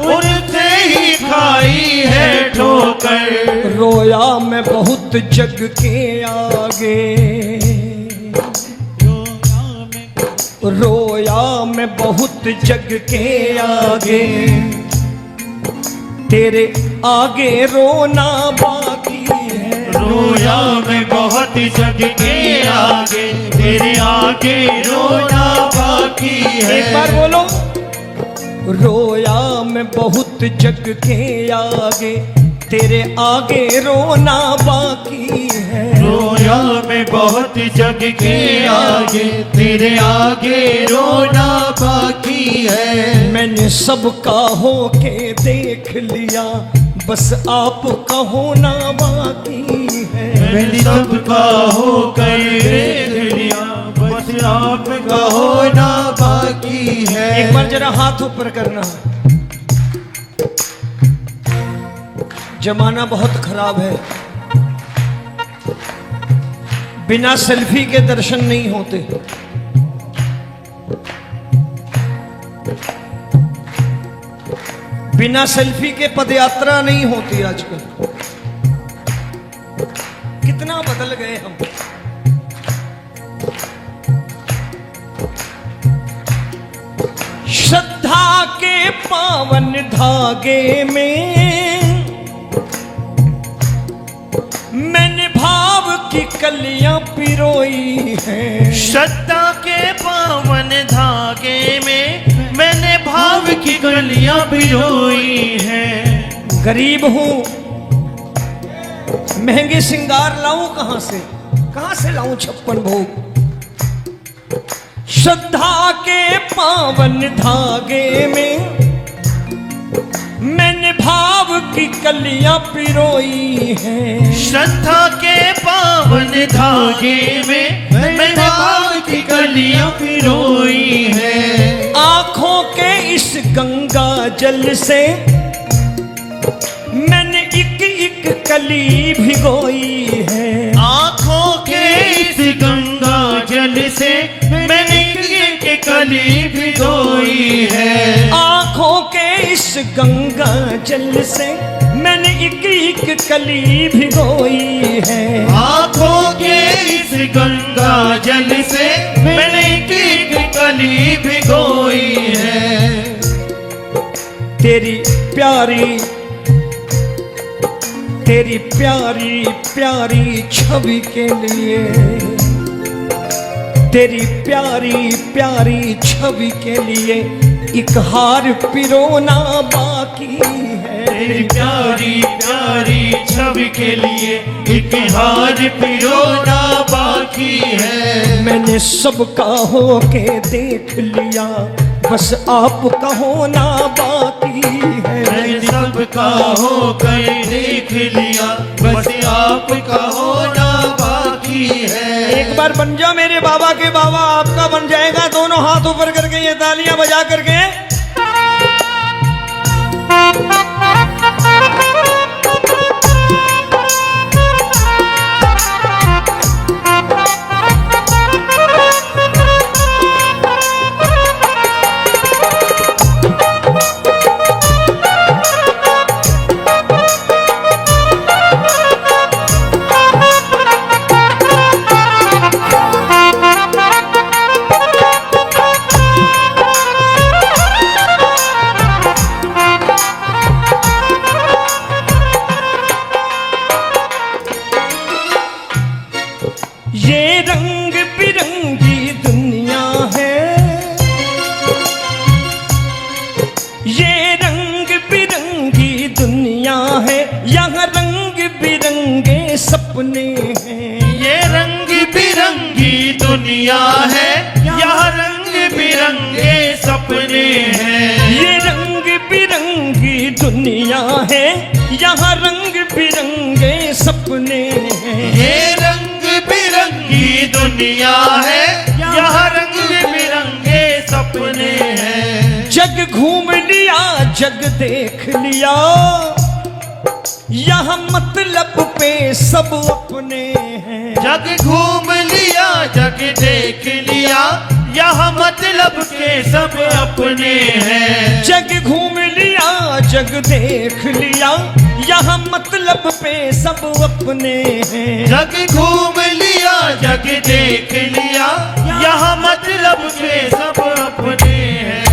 उनसे ही खाई है ठोकर। रोया मैं बहुत जग के आगे, रोया मैं बहुत जग के आगे, तेरे आगे रोना बाकी है। रोया मैं बहुत जग के आगे, तेरे आगे रोना बाकी है। एक बार बोलो, रोया मैं बहुत जग के आगे, तेरे आगे रोना बाकी है। रोया मैं बहुत जग के आगे, तेरे आगे रोना बाकी है। मैंने सबका होके देख लिया बस आपका होना बाकी है। मैंने सबका होकर देख लिया बस आपका होना बाकी है। एक बार जरा हाथ ऊपर करना। जमाना बहुत खराब है, बिना सेल्फी के दर्शन नहीं होते। बिना सेल्फी के पदयात्रा नहीं होती आजकल। कितना बदल गए हम। श्रद्धा के पावन धागे में मैंने भाव की कलियां पिरोई हैं। श्रद्धा के पावन धागे में मैंने भाव की कलियां पिरोई हैं। गरीब हूं, महंगे श्रृंगार लाऊं कहां से लाऊं 56 भोग। श्रद्धा के पावन धागे में मैंने भाव की कलियां पिरोई हैं। श्रद्धा के पावन धागे में मैंने भाव की कलियां पिरोई हैं। आंखों के इस गंगा जल से मैंने एक एक कली भिगोई है। आंखों के इस गंगा जल से मैंने एक कली भिगोई है। आंखों के इस गंगा जल से मैंने एक एक कली भिगोई है। आंखों के इस गंगा जल से मैंने एक कली भिगोई है। तेरी प्यारी तेरी प्यारी प्यारी छवि के लिए, तेरी प्यारी प्यारी छवि के लिए एक हार पिरोना बाकी है। तेरी प्यारी प्यारी छवि के लिए एक हार पिरोना बाकी है। मैंने सबका हो के देख लिया, बस आपका होना बाकी है। मैंने सबका होकर देख लिया, बस आपका होना बाकी है। एक बार बन जाओ मेरे बाबा के बाबा, आपका बन जाएगा। दोनों हाथ ऊपर करके ये तालियां बजा करके। ये रंग बिरंगी दुनिया है, ये रंग बिरंगी दुनिया है, यहाँ रंग बिरंगे सपने हैं। ये रंग बिरंगी दुनिया है, यहाँ रंग बिरंगे सपने हैं। ये रंग बिरंगी दुनिया है, यहाँ रंग बिरंगे सपने हैं। ये रंग बिरंगी दुनिया है, यहाँ रंग बिरंगे सपने हैं। जग घूम लिया, जग देख लिया, यहाँ मतलब पे सब अपने हैं। जग घूम लिया, जग देख लिया, यहाँ मतलब के सब अपने हैं। जग घूम लिया, जग देख लिया, यहाँ मतलब पे सब अपने हैं। जग घूम लिया, जग देख लिया, यहाँ मतलब के सब अपने हैं।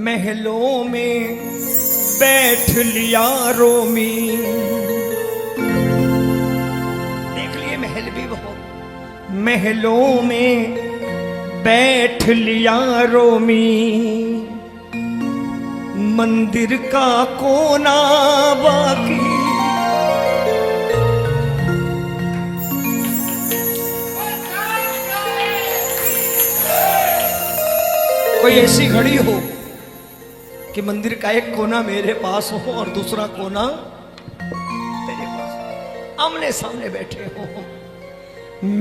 महलों में बैठ लिया रोमी, देख लिए महल भी बहुत। महलों में बैठ लिया रोमी, मंदिर का कोना बाकी। कोई ऐसी घड़ी हो कि मंदिर का एक कोना मेरे पास हो और दूसरा कोना तेरे पास, आमने सामने बैठे हो।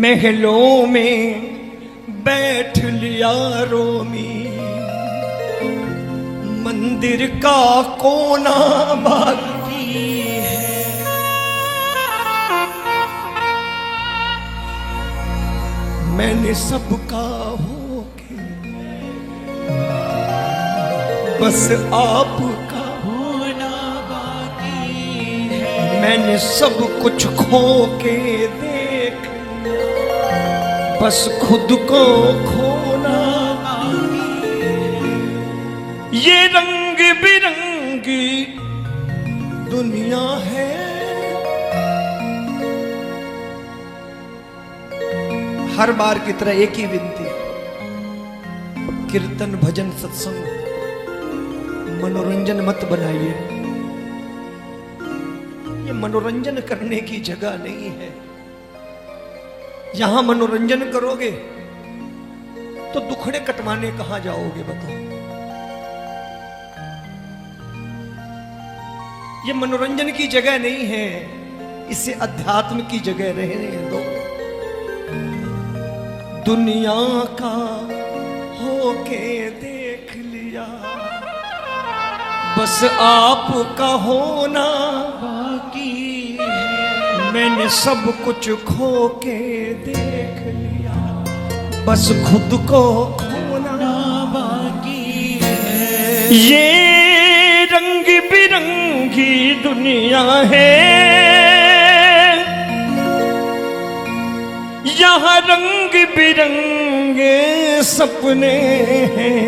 महलों में बैठ लिया रोमी, मंदिर का कोना बाकी है। मैंने सबका होके बस आपका होना बाकी है। मैंने सब कुछ खो के देख लिया, बस खुद को खोना बाकी है। ये रंग बिरंगी दुनिया है, हर बार की तरह एक ही विनती, कीर्तन भजन सत्संग मनोरंजन मत बनाइए। ये मनोरंजन करने की जगह नहीं है। यहां मनोरंजन करोगे तो दुखड़े कटवाने कहां जाओगे बताओ। ये मनोरंजन की जगह नहीं है, इसे अध्यात्म की जगह रहने दो। दुनिया का होके देख लिया, बस आपका होना बाकी है। मैंने सब कुछ खो के देख लिया, बस खुद को खोना बाकी है। ये रंग बिरंगी दुनिया है, यहाँ रंग बिरंगे सपने हैं।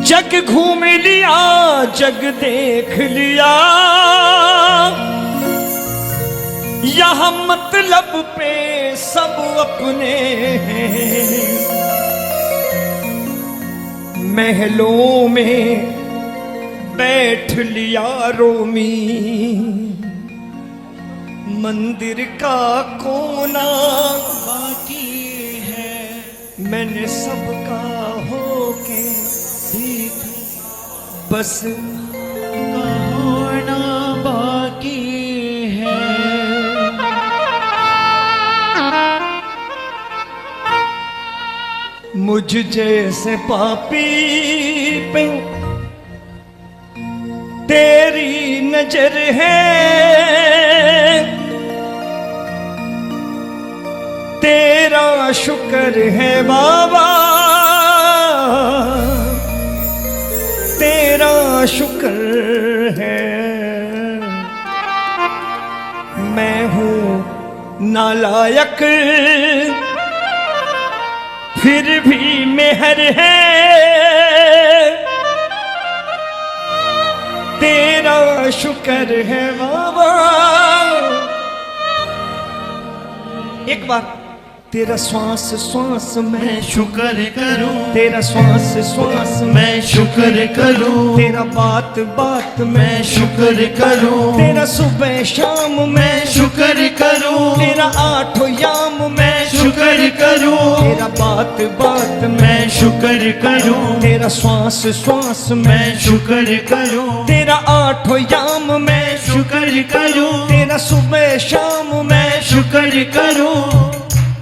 जग घूम लिया जग देख लिया, यहाँ मतलब पे सब अपने हैं। महलों में बैठ लिया रोमी, मंदिर का कोना बाकी है। मैंने सबका होके देख, बस होना बाकी है। मुझ जैसे पापी पे तेरी नजर है, तेरा शुक्र है बाबा, तेरा शुक्र है। मैं हूँ नालायक फिर भी मेहर है, तेरा शुक्र है बाबा। एक बार तेरा श्वास श्वास में शुक्र करूं, तेरा श्वास श्वास में मैं शुक्र करूं, तेरा बात बात में मैं शुक्र करूं, तेरा सुबह शाम में मैं शुक्र करूं, तेरा आठों याम में मैं शुक्र करूं, तेरा बात बात में मैं शुक्र करूं, तेरा श्वास श्वास में मैं शुक्र करूं, तेरा आठों याम में मैं शुक्र करूं, तेरा सुबह शाम में मैं शुक्र करूं।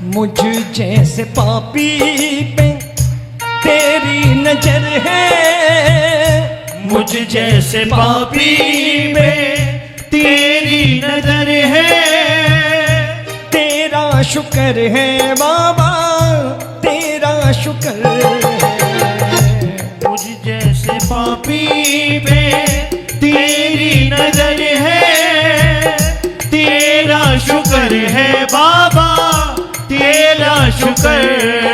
मुझ जैसे पापी पे तेरी नजर है, मुझ जैसे पापी में तेरी नजर है, तेरा शुक्र है बाबा, तेरा शुक्र है। मुझ जैसे पापी में तेरी नजर है, तेरा शुक्र है बाबा, तेरा शुक्र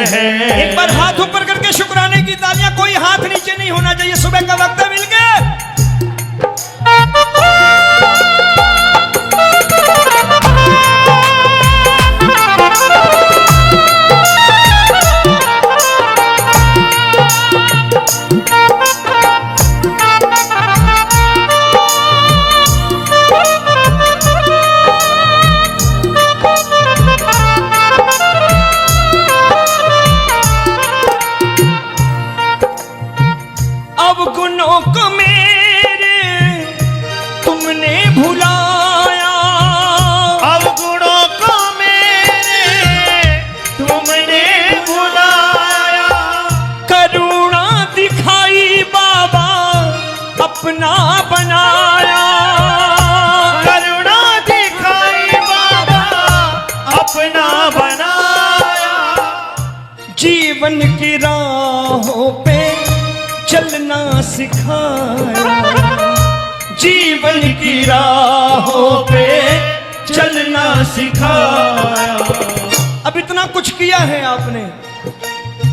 है। एक बार हाथ ऊपर करके शुक्राने की तालियां, कोई हाथ नीचे नहीं होना चाहिए। सुबह का वक्त है, मिल गए। अब गुनों को मेरे तुमने भुलाया, अब गुणों को मेरे तुमने भुलाया, करुणा दिखाई बाबा अपना बनाया, करुणा दिखाई बाबा अपना बनाया, जीवन की राहों पे चलना सिखाया, जीवन की राहों पे चलना सिखाया। अब इतना कुछ किया है आपने,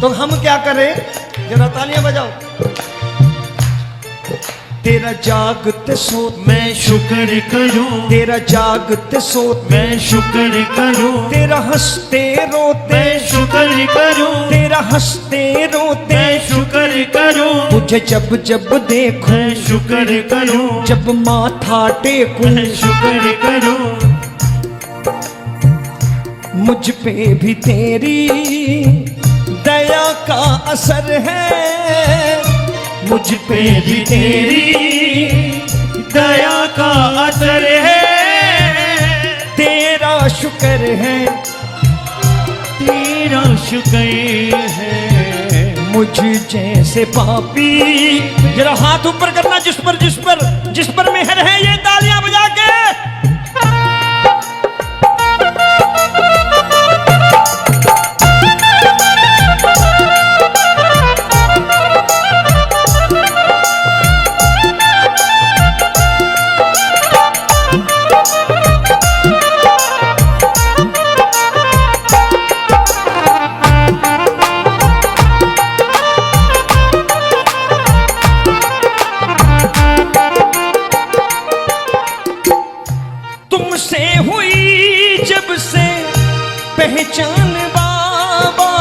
तो हम क्या करें? जरा तालियां बजाओ। तेरा जागते सोते मैं शुक्र करूं, तेरा जागते सोते मैं शुक्र करूं, तेरा हंसते रोते मैं शुक्र करूं, तेरा हंसते रोते मैं शुक्र करूं, तुझे जब जब देखूं, मैं शुक्र करूं, जब माथा टेकूं, मैं शुक्र करूं। मुझ पे भी तेरी दया का असर है, मुझ पे भी तेरी दया का असर है, तेरा शुक्र है, तेरा शुक्र है। मुझ जैसे पापी। जरा हाथ ऊपर करना जिस पर मेहर है, ये तालियां बजा के। पहचान बाबा,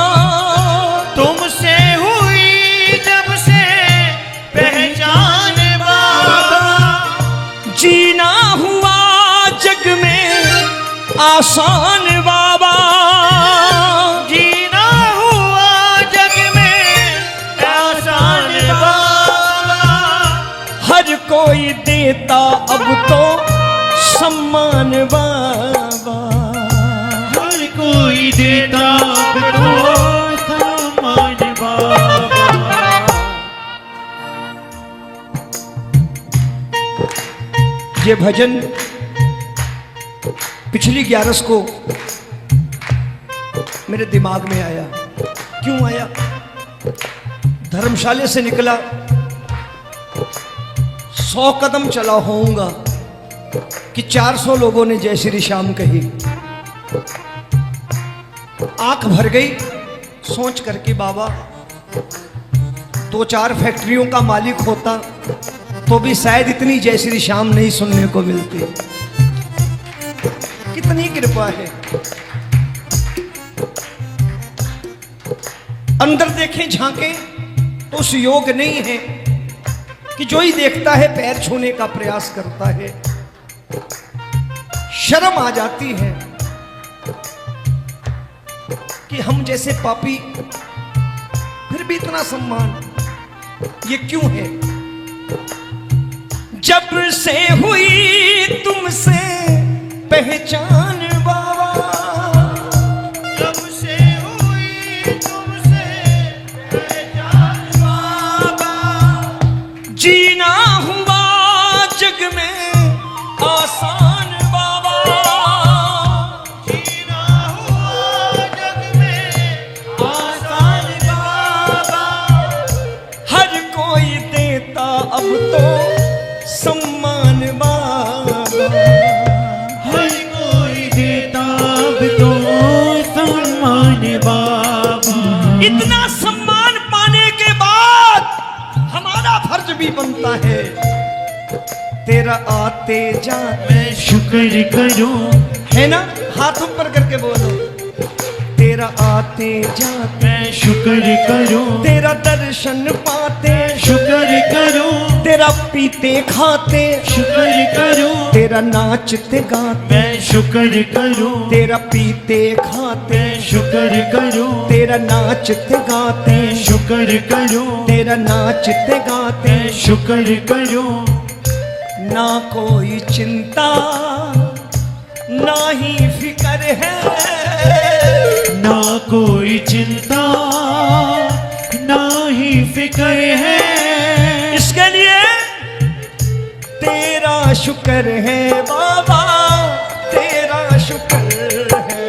तुमसे हुई जब से पहचान बाबा, जीना हुआ जग में आसान बाबा, जीना हुआ जग में आसान बाबा, हर कोई देता अब तो सम्मान बाबा, हर कोई देता अब तो सम्मान बाबा। ये भजन पिछली 11 को मेरे दिमाग में आया। क्यों आया? धर्मशाला से निकला, 100 कदम चला होऊंगा कि 400 लोगों ने जय श्री श्याम कही। आंख भर गई सोच करके, बाबा 2-4 फैक्ट्रियों का मालिक होता तो भी शायद इतनी जय श्री श्याम नहीं सुनने को मिलती। कितनी कृपा है। अंदर देखें झांके तो उस योग नहीं है कि जो ही देखता है पैर छूने का प्रयास करता है। शर्म आ जाती है कि हम जैसे पापी फिर भी इतना सम्मान, ये क्यों है? जब से हुई तुमसे पहचान बाबा, जब से हुई तुमसे पहचान बाबा, जीना हुआ जग में आसान बाबा, जीना हुआ जग में आसान बाबा, हर कोई देता अब तो सम्मान बाबा, हर कोई देता अब तो सम्मान बाबा। इतना सम्मान पाने के बाद हमारा फर्ज भी बनता है तेरा आते जाते मैं शुक्र करूं, है ना? हाथ ऊपर करके बोलो, तेरा आते जाते, मैं शुक्र करूं, तेरा दर्शन पाते, शुक्र करूं, तेरा पीते खाते, शुक्र करूं, तेरा नाचते गाते, मैं शुक्र करूं, तेरा पीते खाते, मैं शुक्र करूं, तेरा नाचते गाते, शुक्र करूं, तेरा नाचते गाते, मैं शुक्र करूं। ना कोई चिंता ना ही फिक्र है, ना कोई चिंता ना ही फिक्र है, इसके लिए तेरा शुक्र है बाबा, तेरा शुक्र है।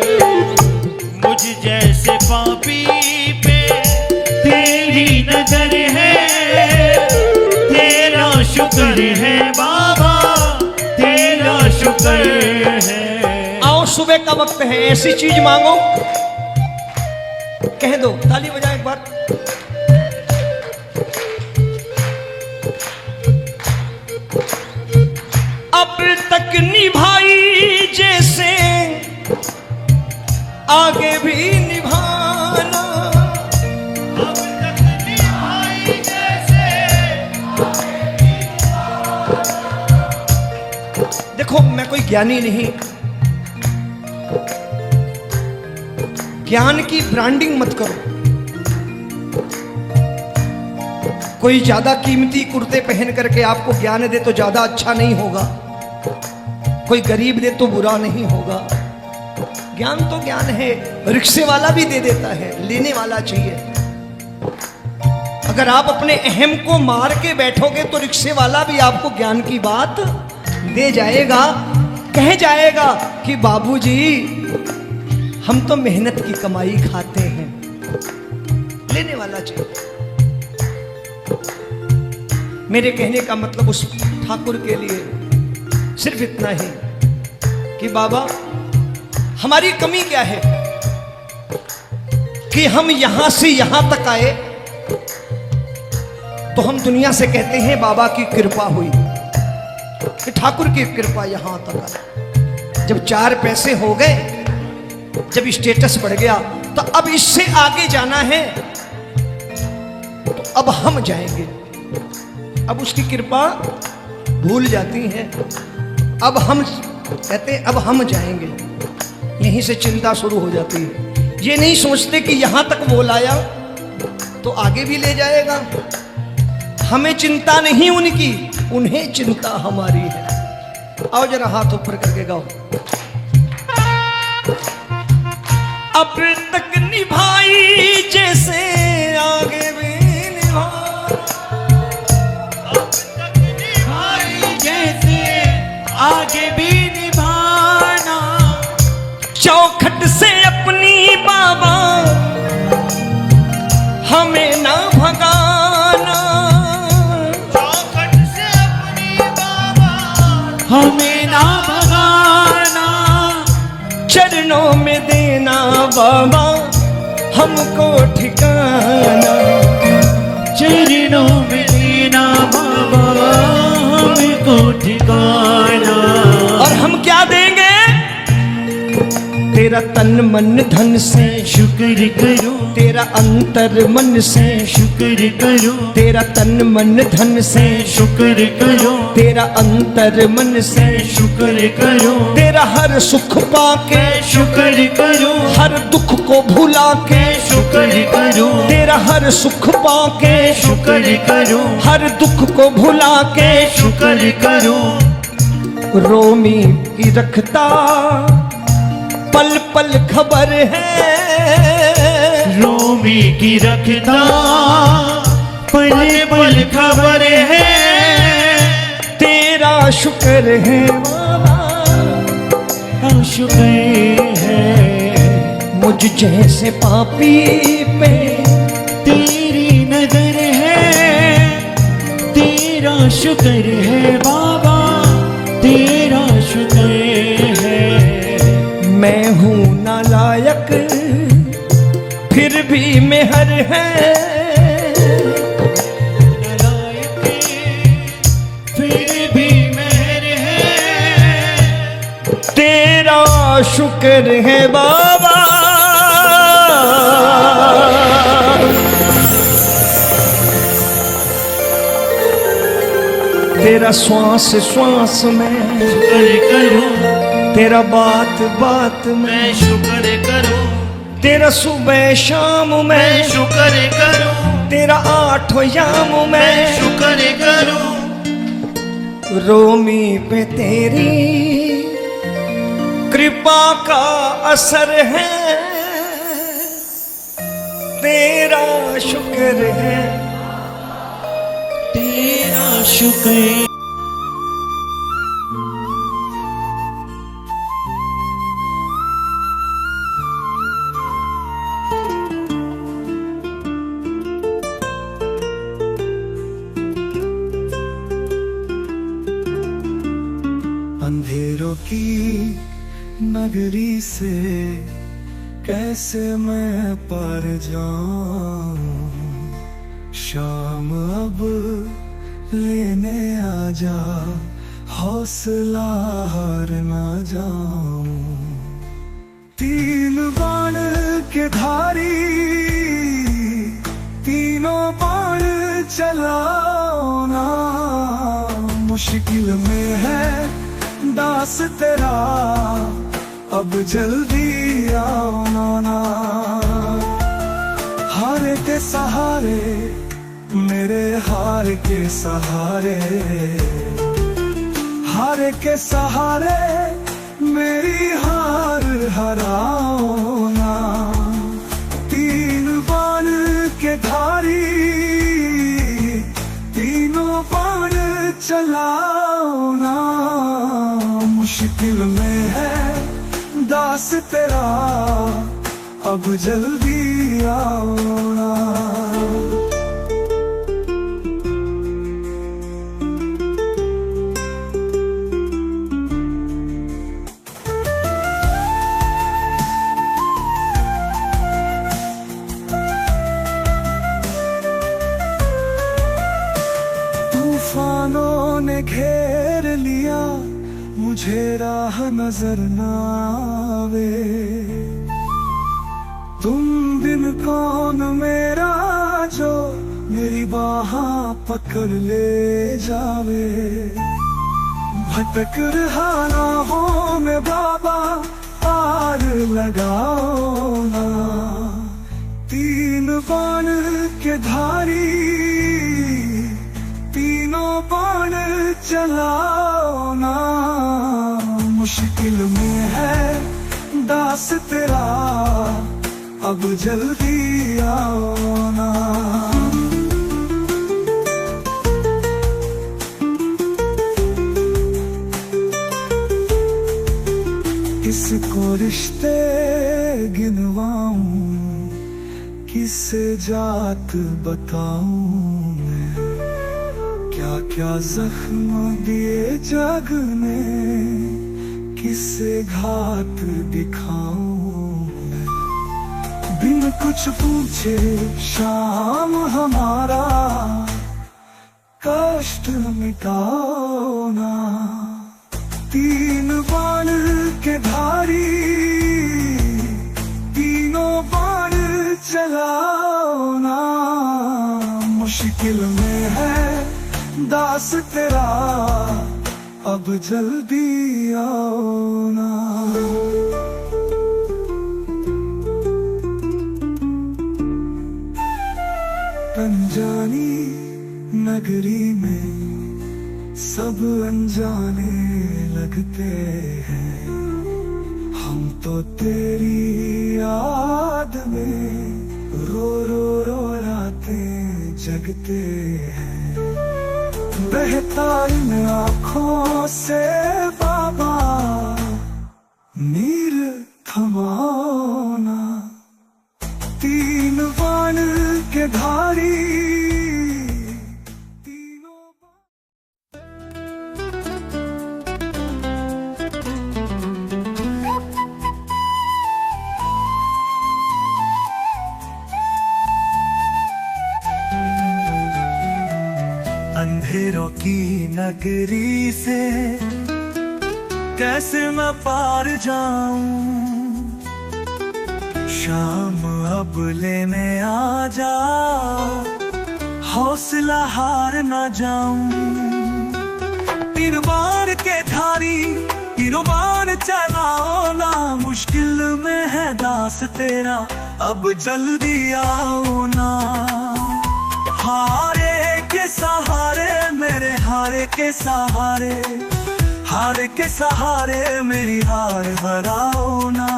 मुझ जैसे पापी पे तेरी नजर है, तेरा शुक्र है बाबा, तेरा शुक्र है। आओ सुबह का वक्त है, ऐसी चीज मांगो, कह दो, ताली बजाओ एक बार। अब तक निभाई जैसे आगे भी निभाना, अब तक निभाई जैसे देखो मैं कोई ज्ञानी नहीं, ज्ञान की ब्रांडिंग मत करो। कोई ज्यादा कीमती कुर्ते पहन करके आपको ज्ञान दे तो ज्यादा अच्छा नहीं होगा, कोई गरीब दे तो बुरा नहीं होगा। ज्ञान तो ज्ञान है, रिक्शे वाला भी दे देता है, लेने वाला चाहिए। अगर आप अपने अहम को मार के बैठोगे तो रिक्शे वाला भी आपको ज्ञान की बात दे जाएगा, कह जाएगा कि बाबूजी हम तो मेहनत की कमाई खाते हैं, लेने वाला चाहिए। मेरे कहने का मतलब उस ठाकुर के लिए सिर्फ इतना ही कि बाबा हमारी कमी क्या है कि हम यहां से यहां तक आए तो हम दुनिया से कहते हैं बाबा की कृपा हुई, कि ठाकुर की कृपा यहां तक आई। जब 4 पैसे हो गए जब स्टेटस बढ़ गया तो अब इससे आगे जाना है, तो अब हम जाएंगे। अब उसकी कृपा भूल जाती है, अब हम कहते हैं अब हम जाएंगे। यहीं से चिंता शुरू हो जाती है। ये नहीं सोचते कि यहां तक वो लाया तो आगे भी ले जाएगा। हमें चिंता नहीं उनकी, उन्हें चिंता हमारी है। आओ जरा हाथ ऊपर करके गाओ। अब तक निभाई जैसे आगे भी निभाई, जैसे आगे भी निभाना, चौखट से अपनी बाबा हमें ना भगाना, चौखट से अपनी बाबा हमें ना भगाना, चरणों में देना बाबा हमको ठिकाना, चरणों में देना बाबा हमको ठिकाना। और हम क्या देंगे? तेरा तन मन धन से शुक्र करो, तेरा अंतर मन से शुक्र करो, तेरा तन मन धन से शुक्र करो, तेरा अंतर मन से शुक्र करो, तेरा हर सुख पाके शुक्र करो, हर दुख को भुला के शुक्र करो, तेरा हर सुख पाके शुक्र करो, हर दुख को भुला के शुक्र करो। रोमी की रखता पल पल खबर है, रोमी की रखता पल पल खबर है, तेरा शुक्र है बाबा, शुक्र है। मुझ जैसे पापी पे तेरी नजर है, तेरा शुक्र है बाबा, तेरा शुक्र है। मैं हूँ नालायक फिर भी मेहर है, फिर भी मेहर है, तेरा शुक्र है बाबा। तेरा श्वास श्वास में शुक्र करो, तेरा बात बात में मैं शुक्र करूं, तेरा सुबह शाम में मैं शुक्र करूं, तेरा आठों याम में मैं शुक्र करूं। रोमी पे तेरी कृपा का असर है, तेरा शुक्र है, तेरा शुक्र। अंधेरों की नगरी से कैसे मैं पार जाऊं, शाम अब लेने आजा, हौसला हार ना जाऊं। तीन बाण के धारी तीनों बाण चलाओ ना, मुश्किल में है दास तेरा, अब जल्दी आओ ना। हारे के सहारे मेरे हार के सहारे, हारे के सहारे मेरी हार हराओ ना। तीन बाण के धारी तीनों बाण चलाओ ना, मुश्किल में है दास तेरा, अब जल्दी आओ ना। तूफानों ने घेर लिया मुझे, राह नजर ना आवे, तुम बिन कौन मेरा जो मेरी बाहां पकड़ ले जावे। भटक रहा ना हो मैं बाबा पार लगाओ ना। तीन बाण के धारी तीनों बाण चलाओ ना। मुश्किल में है दास तेरा अब जल्दी आओ ना। किसको रिश्ते गिनवाऊं किससे जात बताऊं मैं। क्या क्या जख्म दिए जग ने किससे घात दिखाऊं मैं। बिन कुछ पूछे शाम हमारा कष्ट मिटाओ ना। तीन बाण के धारी तीनों बाण चलाओ ना। मुश्किल में है दास तेरा अब जल्दी आओ ना। अनजानी नगरी में सब अनजाने लगते हैं। हम तो तेरी याद में रो रो रो रातें जगते हैं। बहता इन आँखों से बाबा नीर थमाओ ना। तीन बाण के धारी अंधेरों की नगरी से कैसे मैं पार जाऊं। शाम अब लेने आ जा हौसला हार न जाऊं। तीन बार के धारी तीनों बार चलाओ ना। मुश्किल में है दास तेरा अब जल्दी आओ ना। हारे के सहारे मेरे हारे के सहारे हार के सहारे मेरी हार भराओ ना।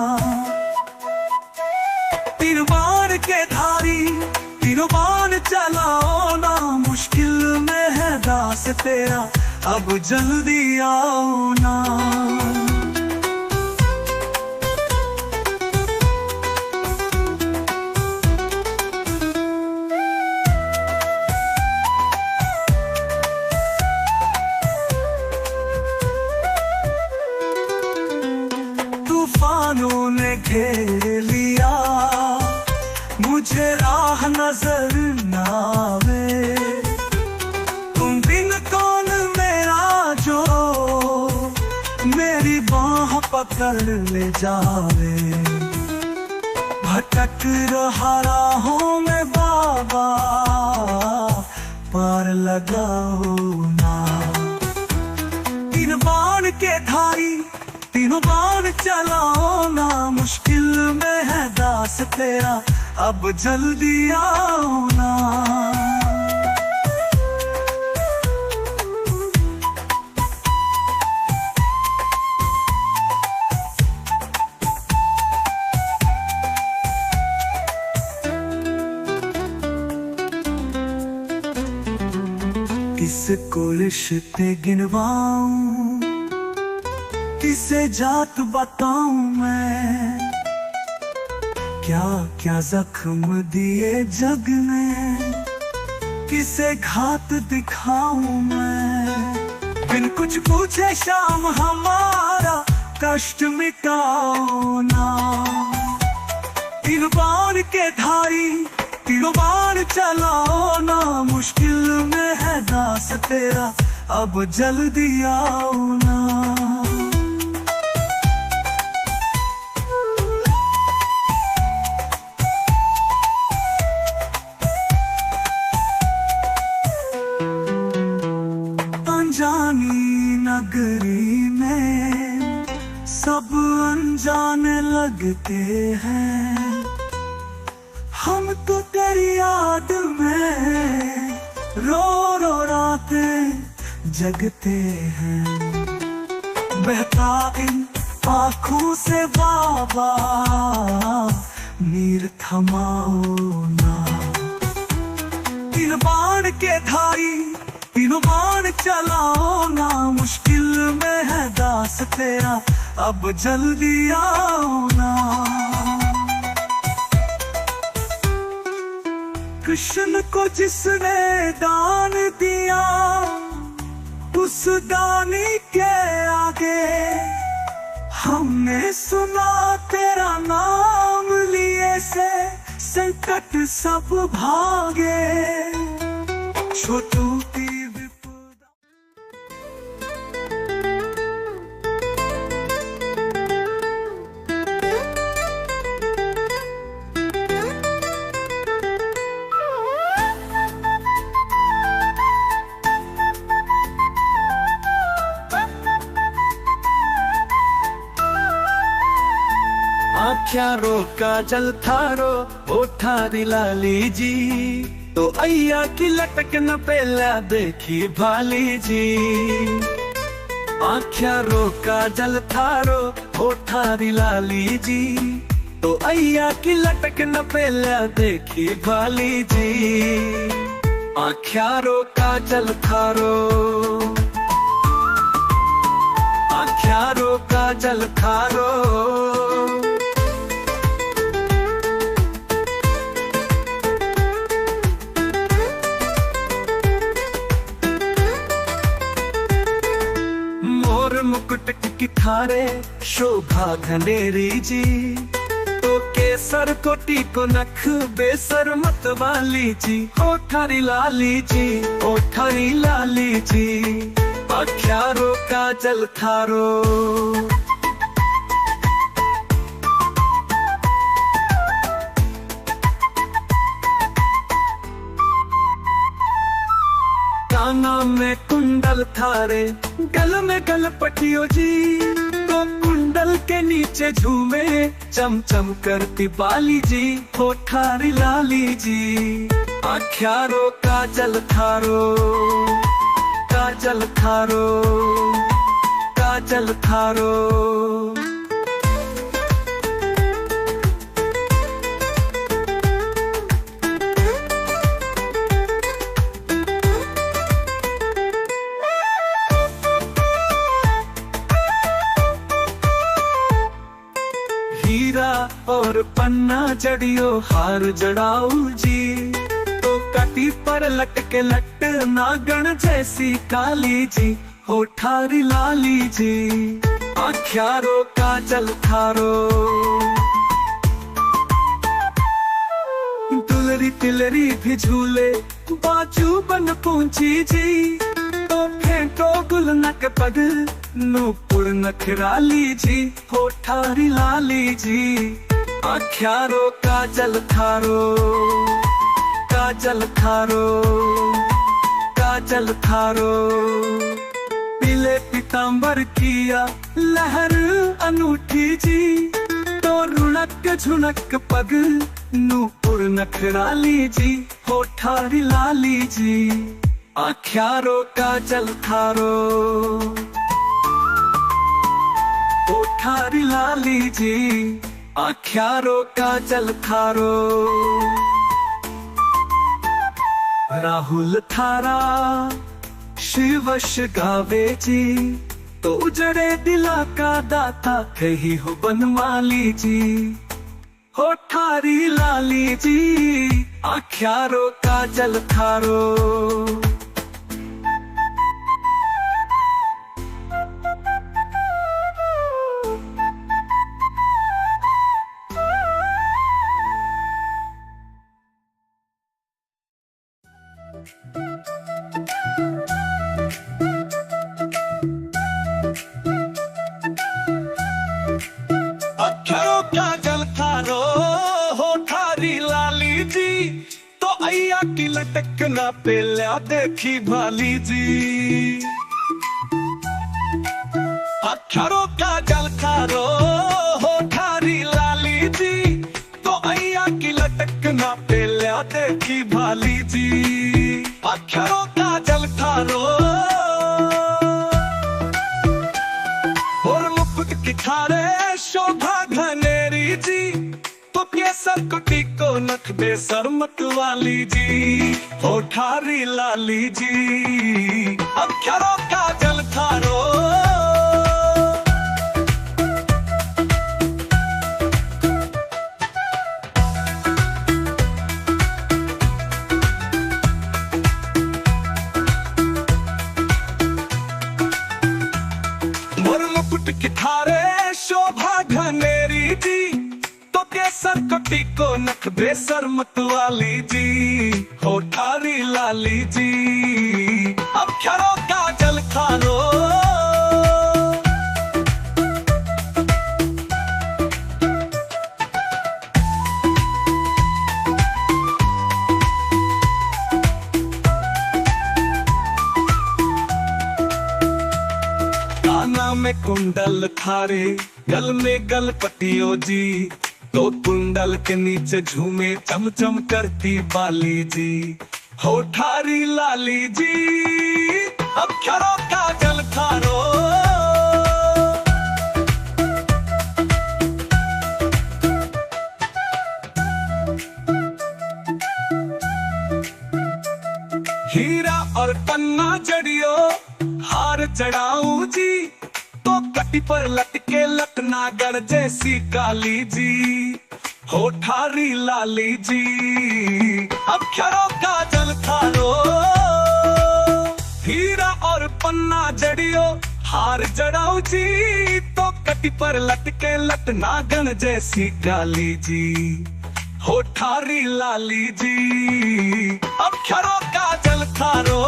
तीन बार के धारी तीनों बार चलाओ ना। मुश्किल में है दास तेरा अब जल्दी आओ ना। तूफानों ने घेर लिया मुझे राह नजर न आवे। तुम बिन कौन मेरा जो मेरी बाह पकड़ ले जावे। भटक रहा राहों में बाबा पार लगाओ ना। तीन बाण के धारी तीनों बाण चलाओ ना। मुश्किल में है दास तेरा अब जल्दी आओ ना। किसको रिश्ते गिनवाऊं किसे जात बताऊं मैं। क्या क्या जख्म दिए जग ने किसे घात दिखाऊं मैं। बिन कुछ पूछे शाम हमारा कष्ट मिटाओ ना। तीन बाण के धारी तीनों बाण चलाओ ना। मुश्किल में है दास तेरा अब जल्दी आओ ना। नगरी में सब अनजान लगते हैं, हम तो तेरी याद में रो रो रातें जगते हैं। बहता इन आँखों से बाबा नीर थमाओ ना, तीन बाण के धारी तीनों बाण चलाओ ना, मुश्किल में है दास तेरा अब जल्दी आओ ना। कृष्ण को जिसने दान दिया उस दानी के आगे हमने सुना तेरा नाम लिए से संकट सब भागे। छोटू की विपदा आख्या रो काजल थारो ओठारी लाली जी, तो अय्या की लटक न पेला देखी भाली जी। आख्या रो काजल थारो ओठारी लाली जी, तो अय्या की लटक न पेला देखी भाली जी। आख्या रो काजल थारो, आख्या रो काजल थारो, मुकुट की थारे शोभा घनेरी जी, तो केसर कोटी को नख बेसर मत वाली जी। ओ थारी लाली जी, ओ थारी लाली जी, आख्या रो काजल थारो। काना में कुंडल थारे गल में गल पटियो जी, तो कुंडल के नीचे झूमे चम चम करती बाली जी। हो थारी लाली जी, आख्या रो काजल थारो, काजल थारो, काजल थारो। हीरा और पन्ना जड़ियो हार जड़ाऊ जी, तो कटी पर लटके लट नागण जैसी काली जी। हो थारी लाली जी, आख्या रो काजल थारो। दुलरी तिलरी भी झूले बाजू बन पहुंची जी, तो फेंटो गुल नक पग नूपुर नखराली जी। हो थारी लाली जी, आख्या रो काजल थारो, काजल थारो, काजल थारो। पीले पीतांबर किया लहर अनूठी जी, तो रुणक झुनक पग नूपुर नखराली जी। हो थारी लाली जी, आख्या रो काजल थारो। ओ थारी लाली जी, आख्या रो काजल थारो। राहुल थारा शिवश गावे जी, तो उजड़े दिला का दाता कही हो बनवाली जी। हो थारी लाली जी, आख्या रो काजल थारो। अक्षरों का जल थारो, हो थारी लाली जी, तो अय्या की लटक ना पेल्या देखी भाली जी। अक्षरों का जल खारो हो ठारी लाली जी, तो अय्या की लटक ना पेल्या देखी भाली जी। अक्षरों का जल खारो और मुकुट की खारे शोभा घनेरी जी, तो केसर कुटी को नख बेसर मतवाली जी, हो ठारी लाली जी। अक्षरों का जल खारो मुकुट की थारे शोभा घनेरी जी, तो केसर कटी को नख बेसर मतवाली जी, हो ठारी लाली जी। अक्षरों का जल खारो काना में कुंडल थारे गल में गलपतियो जी, तो कुंडल के नीचे झूमे चमचम करती बाली जी, हो ठारी लाली जी। अक्षरों का जल खारो हीरा और पन्ना जड़ियो हार चढ़ाऊ जी, तो कटी पर लटके लटनागर जैसी काली जी, हो ठारी लाली जी। अक्षरों का जल खारो हीरा और पन्ना जड़ियो हार जड़ाऊ जी, तो कटी पर लटके लटनागन जैसी काली जी, हो ठारी लाली जी। अक्षरों का जल खारो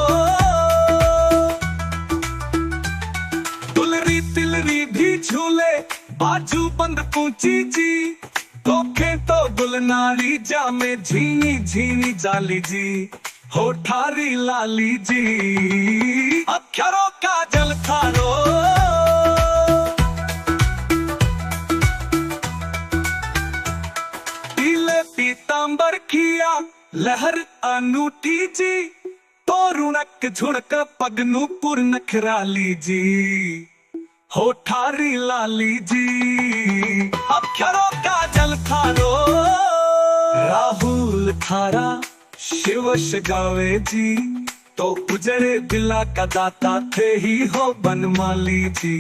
तुलरी तिलरी भी झूले बाजू बंद पूछी जी, तोखे तो गुलनारी जामे झीनी झीनी जाली जी, हो ठारी लाली जी। अक्षरों का जल खारो पीले पीतांबर किया लहर अनूठी जी, तो रुणक झुणक पगनू पुर नखराली जी, हो ठारी लाली जी। अक्षरों का जल खारो राहुल खारा शिव गावे जी, तो उजड़े दिला का दाता थे ही हो बनमाली जी,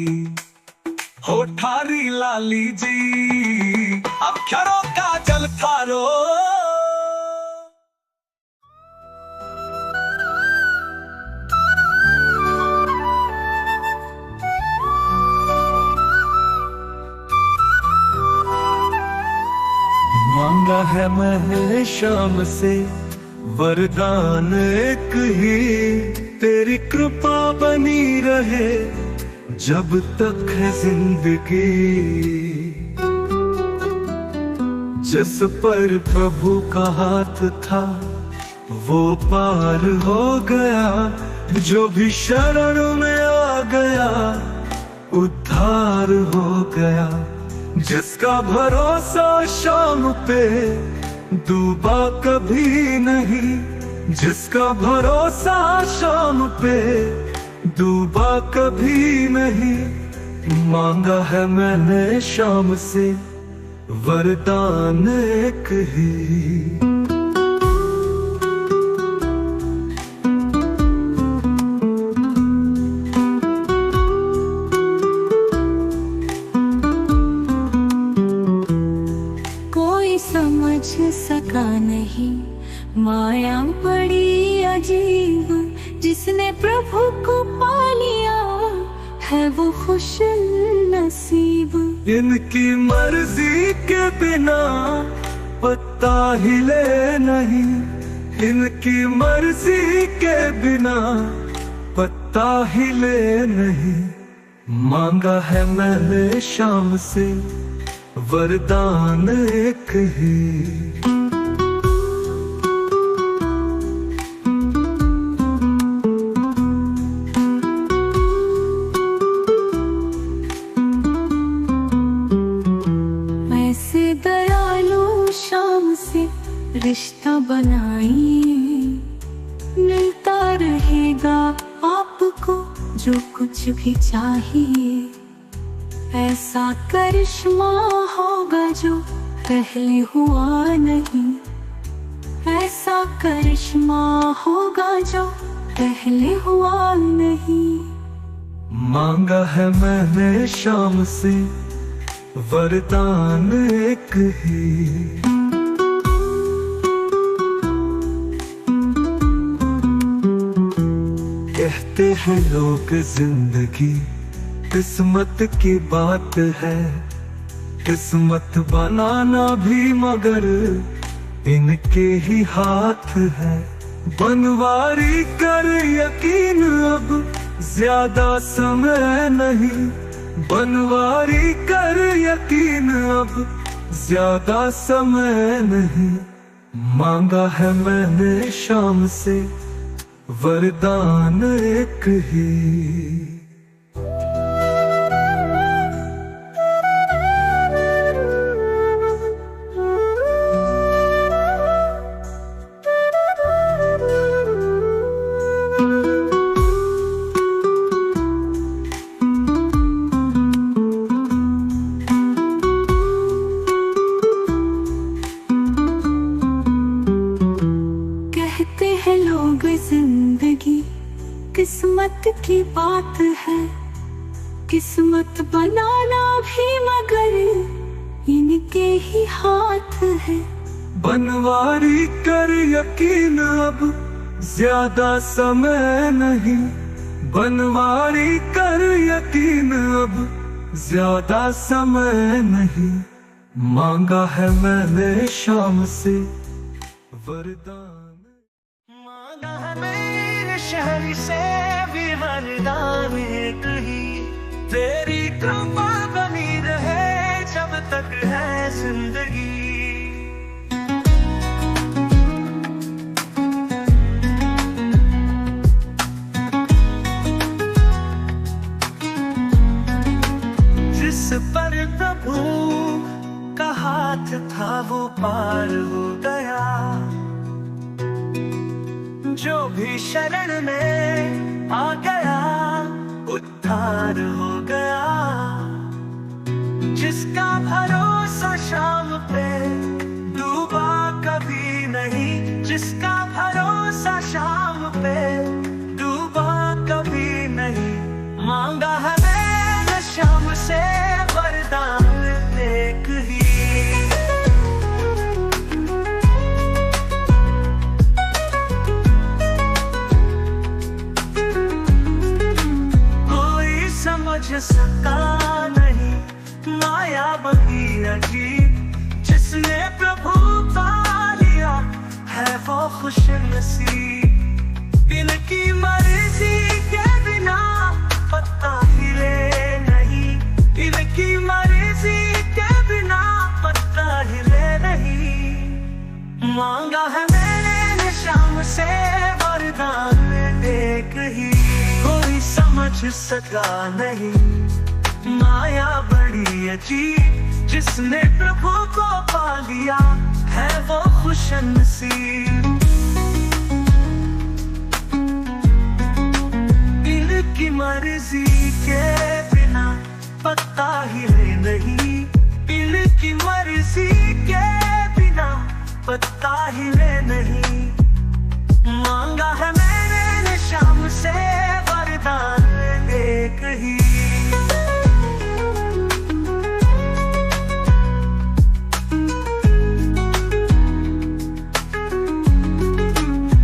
हो ठारी लाली जी। अक्षरों का जल खारो मांगा है मैंने शाम से वरदान एक ही, तेरी कृपा बनी रहे जब तक है जिंदगी। जिस पर प्रभु का हाथ था वो पार हो गया, जो भी शरण में आ गया उद्धार हो गया। जिसका भरोसा शाम पे डूबा कभी नहीं, जिसका भरोसा शाम पे डूबा कभी नहीं। मांगा है मैंने शाम से वरदान एक ही। समझ सका नहीं माया बड़ी अजीब, जिसने प्रभु को पा लिया है वो खुश नसीब। इनकी मर्जी के बिना पत्ता हिले नहीं, इनकी मर्जी के बिना पत्ता हिले नहीं। मांगा है मैंने शाम से वरदान एक ही। जो कुछ भी चाहिए, ऐसा करिश्मा होगा जो पहले हुआ नहीं, ऐसा करिश्मा होगा जो पहले हुआ नहीं। मांगा है मैंने शाम से वरदान एक ही, कहते हैं लोग जिंदगी किस्मत की बात है, किस्मत बनाना भी मगर इनके ही हाथ है। बनवारी कर यकीन अब ज्यादा समय नहीं, बनवारी कर यकीन अब ज्यादा समय नहीं। मांगा है मैंने शाम से वरदान एक ही। जिंदगी किस्मत की बात है, किस्मत बनाना भी मगर इनके ही हाथ है। बनवारी कर यकीन अब ज्यादा समय नहीं, बनवारी कर यकीन अब ज्यादा समय नहीं। मांगा है मैंने शाम से वरदान, मांगा है मेरे शहर से भी वरदान एक ही। तेरी कृपा बनी रहे जब तक है जिंदगी। जिस पर प्रभु का हाथ था वो पार हो गया, जो भी शरण में आ गया उद्धार हो गया। जिसका भरोसा शाम पे डूबा कभी नहीं, जिसका भरोसा शाम पे डूबा कभी नहीं। मांगा है मैंने शाम से वरदान एक ही। समझ सका नहीं माया बनी अजीब, जिसने प्रभु पा लिया है वो खुश नसीब। इनकी मर्जी के बिना पत्ता हिले नहीं, इनकी मर्जी के बिना पत्ता हिले नहीं। मांगा है मैंने शाम से वरदान एक ही। कोई समझ सका नहीं माया बड़ी अजीब, जिसने प्रभु को पा लिया है वो खुश नसीब। इनकी मर्जी के बिना पत्ता हिले नहीं, इनकी मर्जी के बिना पत्ता हिले नहीं। मांगा है मैंने शाम से वरदान एक ही।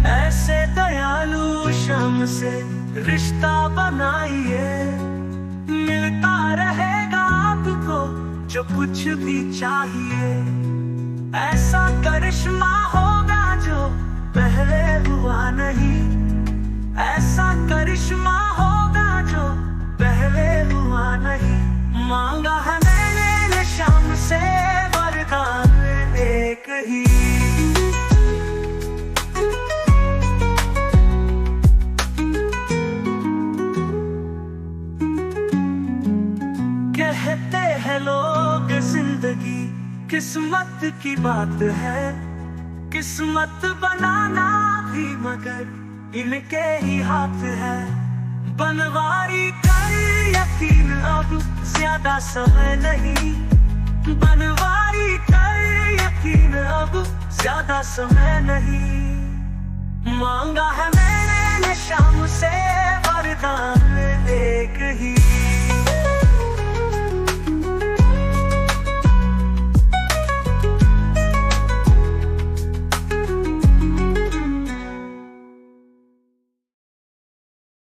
ऐसे दयालु शाम से रिश्ता बनाइए, मिलता रहेगा आपको जो कुछ भी चाहिए। ऐसा करिश्मा होगा जो पहले हुआ नहीं, ऐसा करिश्मा होगा जो पहले हुआ नहीं। मांगा है मैंने शाम से वरदान एक ही। कहते हैं लोग जिंदगी किस्मत की बात है, किस्मत बनाना भी मगर इनके ही हाथ है। बनवारी कर यकीन, अब ज्यादा समय नहीं। बनवारी कर यकीन, अब ज्यादा समय नहीं। मांगा है मैंने शाम से